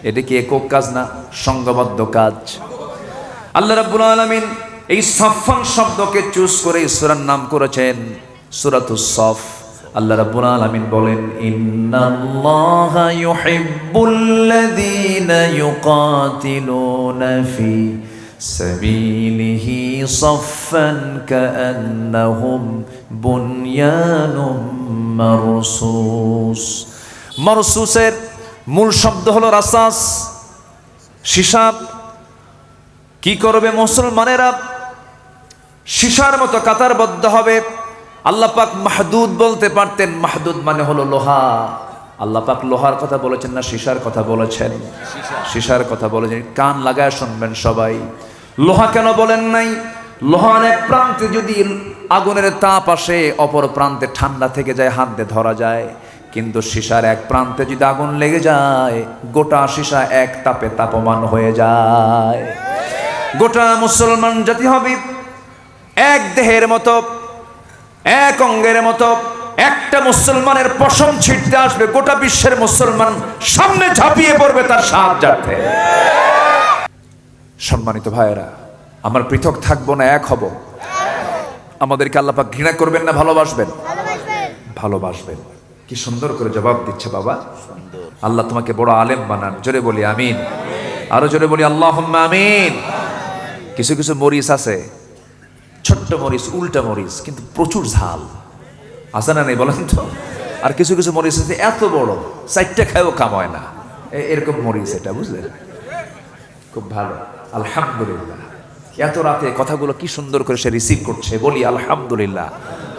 এটা কি একক কাজ না, সংঘবদ্ধ কাজ? আল্লাহ রাব্বুল আলামিন এই সাফফান শব্দকে চুজ করে সূরার নাম করেছেন সূরাতুস সফ। আল্লাহ রাব্বুল আলামিন বলেন, ইন্নাল্লাহা ইউহিব্বুল্লাযীনা ইউকাতিলুনা ফী সাবিলিহি সাফফান কাআন্নাহুম বুনয়ানুম মারসুস। মারসুসের মূল শব্দ হলো রাসাস, সীসা। কি করবে মুসলমানেরা? সীসার মতো কাতারবদ্ধ হবে। আল্লাহ পাক মাহদুদ বলতে পারতেন, মাহদুদ মানে হলো লোহা। আল্লাহ পাক লোহার কথা বলেছেন না সীসার কথা বলেছেন? সীসার কথা বলেছেন। কান লাগায় শুনবেন সবাই। লোহা কেন বলেন নাই? লোহার এক প্রান্তে যদি আগুনের তাপ আসে, অপর প্রান্তে ঠান্ডা থেকে যায়, হাত দিয়ে ধরা যায়। কিন্তু সীসার এক প্রান্তে যদি আগুন লেগে যায়, গোটা সীসা এক তাপে তাপমান হয়ে যায়। গোটা মুসলমান জাতি হবে এক দেহের মতো, এক অঙ্গের মতো। একটা মুসলমানের পশম ছিটতে আসবে, গোটা বিশ্বের মুসলমান সামনে ঝাঁপিয়ে পড়বে তার সাহায্যার্থে। সম্মানিত ভাইয়েরা, আমরা পৃথক থাকবো না, এক হব। আমাদেরকে আল্লাহ পাক ঘৃণা করবেন না ভালোবাসবেন? ভালোবাসবেন। কি সুন্দর করে জবাব দিচ্ছে বাবা। আল্লাহ তোমাকে বড় আলেম বানান। জোরে বলি আমিন। আরো জোরে বলি আল্লাহুম্মা আমিন। কিছু কিছু মরিচ আছে, ছোট্ট মরিচ, উল্টা মরিচ, কিন্তু প্রচুর ঝাল আছে না নেই বলেন তো? আর কিছু কিছু মরিচ আছে এত বড়, 4টা খায়ও কাম হয় না, এরকম মরিচ। এটা বুঝলেন? খুব ভালো, আলহামদুলিল্লাহ। এত রাতে কথাগুলো কি সুন্দর করে সে রিসিভ করছে। বলি আলহামদুলিল্লাহ।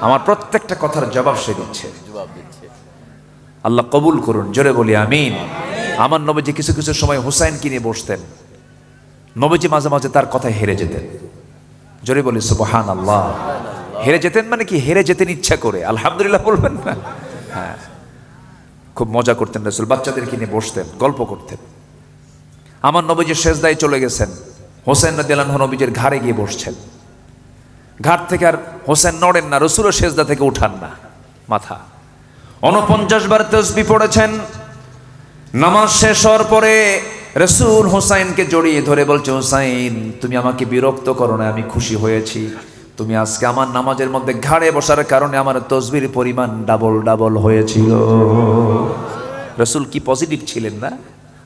আমার প্রত্যেকটা কথার জবাব সে দিচ্ছে। আল্লাহ কবুল করুন। জোরে বলি আমিন। আমার নবীজি কিছু কিছু সময় হুসাইনকে নিয়ে বসতেন। নবীজি মাঝে মাঝে তার কথায় হেরে যেতেন। জোরে বলি সুবহানাল্লাহ। হেরে যেতেন মানে কি? হেরে যেতেন ইচ্ছা করে। আলহামদুলিল্লাহ বলবেন না? হ্যাঁ, খুব মজা করতেন রাসূল। বাচ্চাদেরকে নিয়ে বসতেন, গল্প করতেন। আমার নবীজি সেজদায় চলে গেছেন, হোসেন রাদিয়াল্লাহু আনহু নবীজির ঘাড়ে গিয়ে বসছেন। ঘাট থেকে আর হোসেন নড়েন না, রাসূলও সেজদা থেকে উঠান না মাথা। 49 বার তাসবিহ পড়েছেন। নামাজ শেষ হওয়ার পরে রাসূল হোসাইনকে জড়িয়ে ধরে বলছে, হোসাইন তুমি আমাকে বিরক্ত করো না, আমি খুশি হয়েছি। তুমি আজকে আমার নামাজের মধ্যে ঘাড়ে বসার কারণে আমার তসবির পরিমাণ ডাবল ডাবল হয়েছিল। রাসূল কি পজিটিভ ছিলেন না?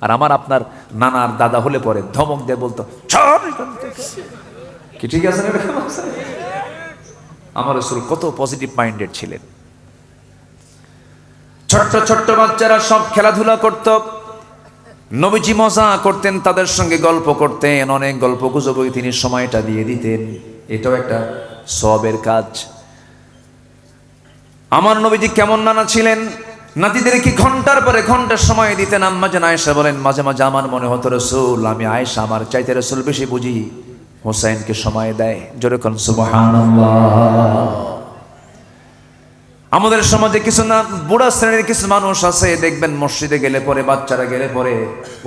আর আমার আপনার নানার দাদা হলে পরে ধমক দিয়ে বলতো, কি ঠিক আছে না? আমার রাসূল কত পজিটিভ মাইন্ডেড ছিলেন। ছোট্ট ছোট্ট বাচ্চারা সব খেলাধুলা করত, নবীজি মজা করতেন, তাদের সঙ্গে গল্প করতেন, অনেক গল্প গুজবে তিনি সময়টা দিয়ে দিতেন। এটাও একটা সওয়াবের কাজ। আমার নবীজি কেমন নানা ছিলেন? নাতিদের কি ঘন্টার পরে ঘন্টা সময় দিতেন। আম্মা জান আয়েশা বলেন, মাঝে মাঝে আমার মনে হতো রাসূল, আমি আয়েশা আমার চাইতে রাসূল বেশি বুঝি, হোসেনকে সময় দেয়। জোরে কোন সুবহানাল্লাহ। আমাদের সমাজে কিছু না বুড়া শ্রেণীর কিছু মানুষ আছে, দেখবেন মসজিদে গেলে পরে, বাচ্চারা গেলে পরে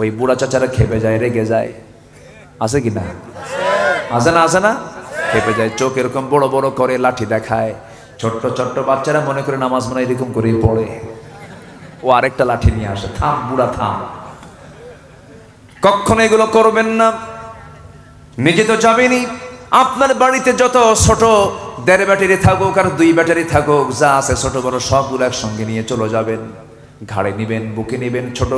ওই বুড়া চাচারা খেপে যায়, রেগে যায়। আছে কি না? আছে না? আছে না? খেপে যায়, চোখ এরকম বড় বড় করে, লাঠি দেখায়। ছোট্ট ছোট্ট বাচ্চারা মনে করে নামাজ মনে এরকম করেই পড়ে। ও আরেকটা লাঠি নিয়ে আসে, থাম বুড়া থাম। কখনো এগুলো করবেন না। নিজে তো যাবেনই, আপনার বাড়িতে যত ছোট 1.5 ব্যাটারি থাকুক আর 2 ব্যাটারি থাকুক, যা আছে ছোট বড় সবগুলো একসঙ্গে নিয়ে চলে যাবেন। ঘাড়ে নিবেন, বুকে নিবেন, ছোট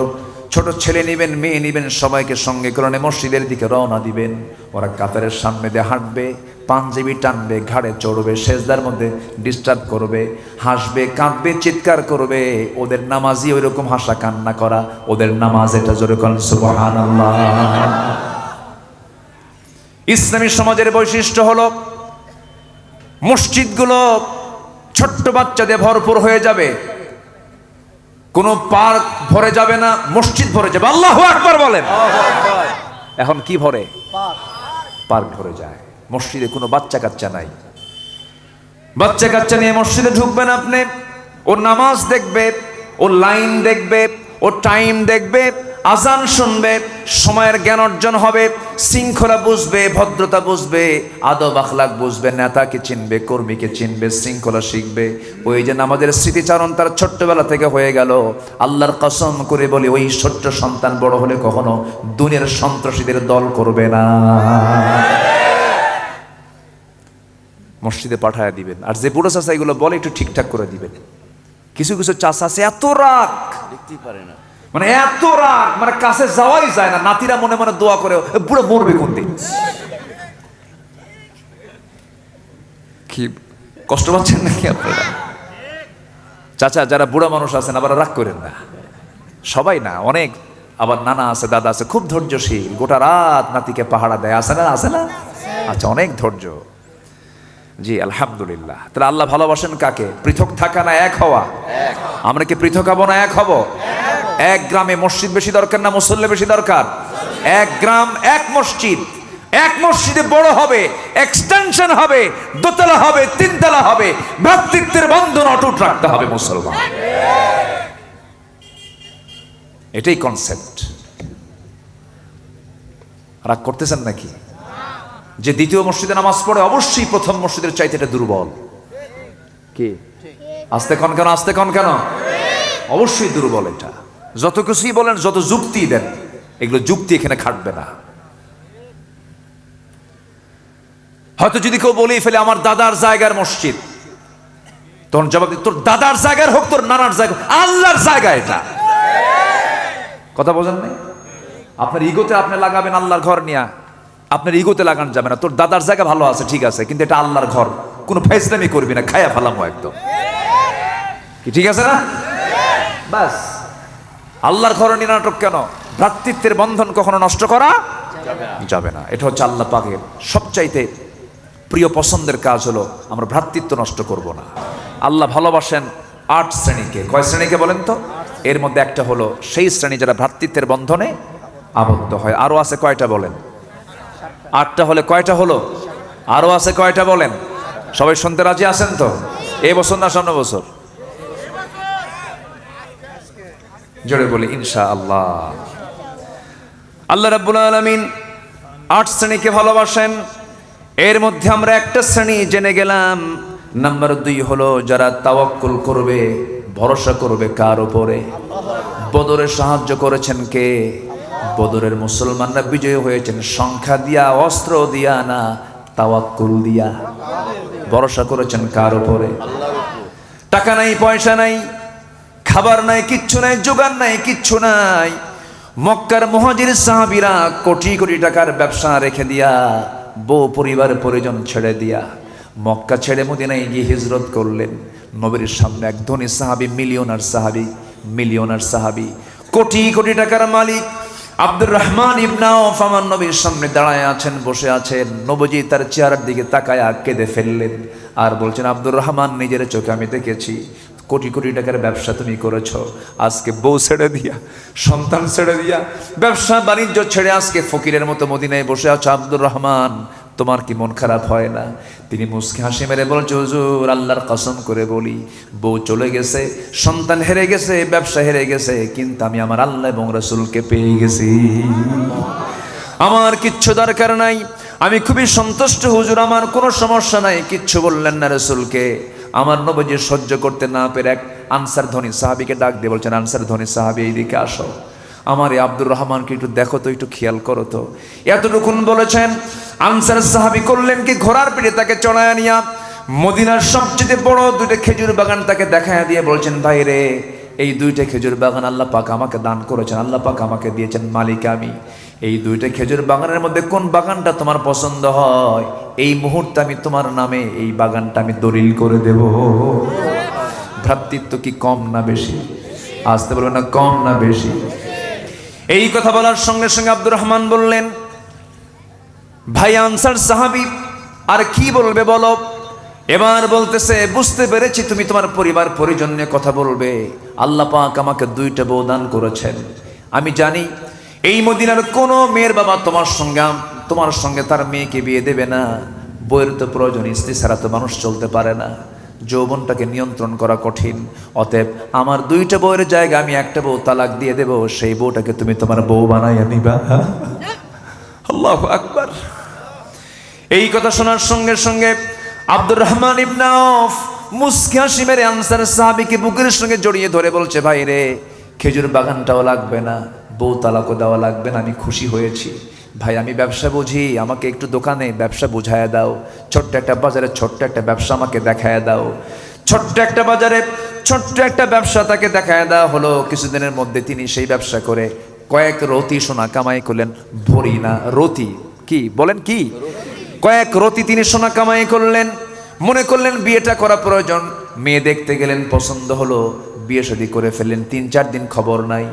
ছোট ছেলে নিবেন, মেয়ে নিবেন, সবাইকে সঙ্গে করে মসজিদের দিকে রওনা দিবেন। ওরা কাতারের সামনে দিয়ে হাঁটবে, পাঞ্জাবি টানবে, ঘাড়ে চড়বে, সেজদার মধ্যে ডিস্টার্ব করবে, হাসবে, কাঁদবে, চিৎকার করবে। ওদের নামাজই ওই রকম হাসা কান্না করা, ওদের নামাজ এটা। জোরে বলেন সুবহানাল্লাহ। ইসলামী সমাজের বৈশিষ্ট্য হলো মসজিদগুলো ছোট্ট বাচ্চাদের ভরপুর হয়ে যাবে, কোনো পার্ক ভরে যাবে না, মসজিদ ভরে যাবে। আল্লাহু আকবার বলেন। এখন কি ভরে? পার্ক ভরে যায়। মসজিদে কোনো বাচ্চা কাচ্চা নাই। বাচ্চা কাচ্চা নিয়ে মসজিদে ঢুকবেন আপনি, ও নামাজ দেখবে, ও লাইন দেখবে, ও টাইম দেখবে, আজান শুনবে, সময়ের জ্ঞান অর্জন হবে, শৃঙ্খলা বুঝবে, ভদ্রতা বুঝবে, আদব আখলাক বুঝবে, নেতাকে চিনবে, কর্মীকে চিনবে, শৃঙ্খলা শিখবে। ওই যে আমাদের স্মৃতিচারণ তার ছোট্টবেলা থেকে হয়ে গেল। আল্লাহর কসম করে বলি, ওই ছোট্ট সন্তান বড় হলে কখনো দুনিয়ার সন্ত্রাসীদের দল করবে না। মসজিদে পাঠায় দিবেন। আর যে বুড়ো চাচা এগুলো বলে একটু ঠিকঠাক করে দিবেন। কিছু কিছু চাচা আছে এত রাগ, দেখতেই পারে না, মানে এত রাগ, মানে কাছে যাওয়াই যায় না। নাতিরা মনে মনে দোয়া করে, বুড়ো মরবে কোন দিন। কি কষ্ট পাচ্ছেন নাকি আপনারা? চাচা যারা বুড়া মানুষ আছেন আবার রাগ করেন না, সবাই না, অনেক আবার নানা আছে, দাদা আছে, খুব ধৈর্যশীল, গোটা রাত নাতিকে পাহারা দেয়। আছে না? আছে না? আচ্ছা, অনেক ধৈর্য। জি আলহামদুলিল্লাহ। তাহলে আল্লাহ ভালোবাসেন কাকে? পৃথক থাকা না এক হওয়া? আমরা কি পৃথক হব না এক হব? এক গ্রামে মসজিদ বেশি দরকার না মুসল্লি বেশি দরকার? এক গ্রাম, এক মসজিদ। এক মসজিদে বড় হবে, এক্সটেনশন হবে, দোতলা হবে, তিনতলা হবে, ভ্রাতৃত্বের বন্ধন অটুট রাখতে হবে মুসলমান। এটাই কনসেপ্ট। রাগ করতেছেন নাকি? যে দ্বিতীয় মসজিদে নামাজ পড়ে অবশ্যই প্রথম মসজিদের চাইতে এটা দুর্বল। কি আস্তে কন কেন? আস্তে কন কেন? অবশ্যই দুর্বল এটা। যত কিছুই বলেন, যত যুক্তি দেন, এগুলো যুক্তি এখানে খাটবে না। হয়তো যদি কেউ বলেই ফেলে আমার দাদার জায়গার মসজিদ, তখন জবাব দিই, তোর দাদার জায়গার হোক, তোর নানার জায়গা, আল্লাহর জায়গা এটা। কথা বোঝেন নাই? আপনার ইগোতে আপনি লাগাবেন আল্লাহর ঘর নিয়া, আপনার ইগোতে লাগান যাবে না। তোর দাদার জায়গা ভালো আছে, ঠিক আছে, কিন্তু এটা আল্লাহর ঘর, কোনো ফাইজলামি করবি না, খায়া ফেলামো একদম। কি ঠিক আছে না? বাস। আল্লাহর ঘর নিয়ে নাটক কেন? ভ্রাতৃত্বের বন্ধন কখনো নষ্ট করা যাবে না। এটা হচ্ছে আল্লাহ পাকের সবচাইতে প্রিয় পছন্দের কাজ, হলো আমরা ভ্রাতৃত্ব নষ্ট করব না। আল্লাহ ভালোবাসেন 8 শ্রেণীকে। কয় শ্রেণীকে বলেন তো? এর মধ্যে একটা হলো সেই শ্রেণী যারা ভ্রাতৃত্বের বন্ধনে আবদ্ধ হয়। আরো আছে কয়টা বলেন? 8টা হলে কয়টা হলো? আরো আছে কয়টা বলেন? সবাই শুনতে রাজি আছেন তো? এই বছর না সামনে বছর? জোরে বলি ইনশাআল্লাহ। আল্লাহ রাব্বুল আলামিন 8 শ্রেণীকে ভালোবাসেন। এর মধ্যে আমরা একটা শ্রেণী জেনে গেলাম। নাম্বার 2 হলো যারা তাওয়াক্কুল করবে, ভরসা করবে কার উপরে? বদরে সাহায্য করেছেন কে? বদরের মুসলমানরা বিজয়ী হয়েছেন সংখ্যা দিয়া, অস্ত্র দিয়া না, তাওয়াক্কুল দিয়া। ভরসা করেছেন কার উপরে? টাকা নাই, পয়সা নাই, খাবার নাই, কিচ্ছু নাই, জোগান নাই, কিচ্ছু নাই। মক্কার মুহাজির সাহাবীরা কোটি কোটি টাকার ব্যবসা রেখে দিয়া, বউ পরিবার পরিজন ছেড়ে দিয়া মক্কা ছেড়ে মদিনায় গিয়ে হিজরত করলেন। নবীর সামনে এক ধনী সাহাবী, মিলিয়নার সাহাবী, কোটি কোটি টাকার মালিক আব্দুর রহমান ইবনে আওফ আমার নবীর সামনে দাঁড়ায় আছেন, বসে আছেন। নবীজি তার চেহারার দিকে তাকায় কেঁদে ফেললেন আর বলছেন, আব্দুর রহমান, নিজের চোখে আমি দেখেছি কোটি কোটি টাকার ব্যবসা তুমি করেছ, আজকে বউ ছেড়ে দিয়া, সন্তান ছেড়ে দিয়া, ব্যবসা বাণিজ্য ছেড়ে আজকে ফকিরের মতো মদিনায় বসে আছো। আব্দুর রহমান, তোমার কি মন খারাপ হয় না? তিনি মুস্কি হাসি মেরে বলছে, হুজুর আল্লাহর কসম করে বলি, বউ চলে গেছে, সন্তান হেরে গেছে, ব্যবসা হেরে গেছে, কিন্তু আমি আমার আল্লাহ এবং রাসূলকে পেয়ে গেছি। আমার কিচ্ছু দরকার নাই, আমি খুবই সন্তুষ্ট হুজুর, আমার কোনো সমস্যা নাই। কিচ্ছু বললেন না রাসূলকে। আমার নবীজি সহ্য করতে না পেরে এক আনসার ধনী সাহাবীকে ডাক দিয়ে বলছেন, আনসার ধনী সাহাবী, এইদিকে আসো, আমার এই আব্দুর রহমানকে একটু দেখো তো, একটু খেয়াল করো তো। এতটুকুন বলেছেন, আনসার সাহাবী করলেন কি, ঘোড়ার পিঠে তাকে চড়ায় নিয়া মদিনার সবচেয়ে বড় 2টা খেজুর বাগান তাকে দেখায় দিয়ে বলছেন, ভাই রে, এই দুইটা খেজুর বাগান আল্লাহ পাক আমাকে দান করেছেন, আল্লাহ পাক আমাকে দিয়েছেন, মালিক আমি। এই দুইটা খেজুর বাগানের মধ্যে কোন বাগানটা তোমার পছন্দ হয়, এই মুহূর্তে আমি তোমার নামে এই বাগানটা আমি দলিল করে দেব। ভ্রাতৃত্ব কি কম না বেশি? আসতে বলবেন না, কম না বেশি? এই কথা বলার সঙ্গে সঙ্গে আব্দুর রহমান বললেন, ভাই আনসার সাহাবী আর কি বলবে বলো? এবার বলতেছে, বুঝতে পেরেছি তুমি তোমার পরিবার পরিজন নিয়ে কথা বলবে। আল্লাহ পাক আমাকে দুইটা বউ দান করেছেন। আমি জানি এই মদিনার কোনো মেয়ের বাবা তোমার সঙ্গে তার মেয়েকে বিয়ে দেবে না। বইয়ের তো প্রয়োজন, স্ত্রী ছাড়া তো মানুষ চলতে পারে না। যৌবনটাকে নিয়ন্ত্রণ করা কঠিন। অতএব আমার দুইটা বউয়ের জায়গা আমি একটা বউ তালাক দিয়ে দেব, সেই বউটাকে তুমি তোমার বউ বানাইয়া নিবা। আল্লাহু আকবার। এই কথা শোনার সঙ্গে সঙ্গে আব্দুর রহমান ইবনে আউফ মুস্কি হাসি মেরে আনসার সাহাবীকে বুকের সঙ্গে জড়িয়ে ধরে বলছে, ভাই রে, খেজুর বাগানটাও লাগবে না, বউ তালাকও দেওয়া লাগবে না, আমি খুশি হয়েছি। ভাই আমি ব্যবসা বুঝি, আমাকে একটু দোকানে ব্যবসা বুঝায় দাও। ছোট্ট একটা বাজারে ছোট্ট একটা ব্যবসা আমাকে দেখায় দাও। ছোট্ট একটা বাজারে ছোট্ট একটা ব্যবসা তাকে দেখায় দেওয়া হলো। কিছুদিনের মধ্যে তিনি সেই ব্যবসা করে কয়েক রতি সোনা কামাই করলেন। ভরি না, রতি। কি বলেন? কি? কয়েক রতি তিনি সোনা কামাই করলেন। মনে করলেন বিয়েটা করা প্রয়োজন। মেয়ে দেখতে গেলেন, পছন্দ হলো, বিয়ে শাদী করে ফেললেন। 3-4 দিন খবর নাই।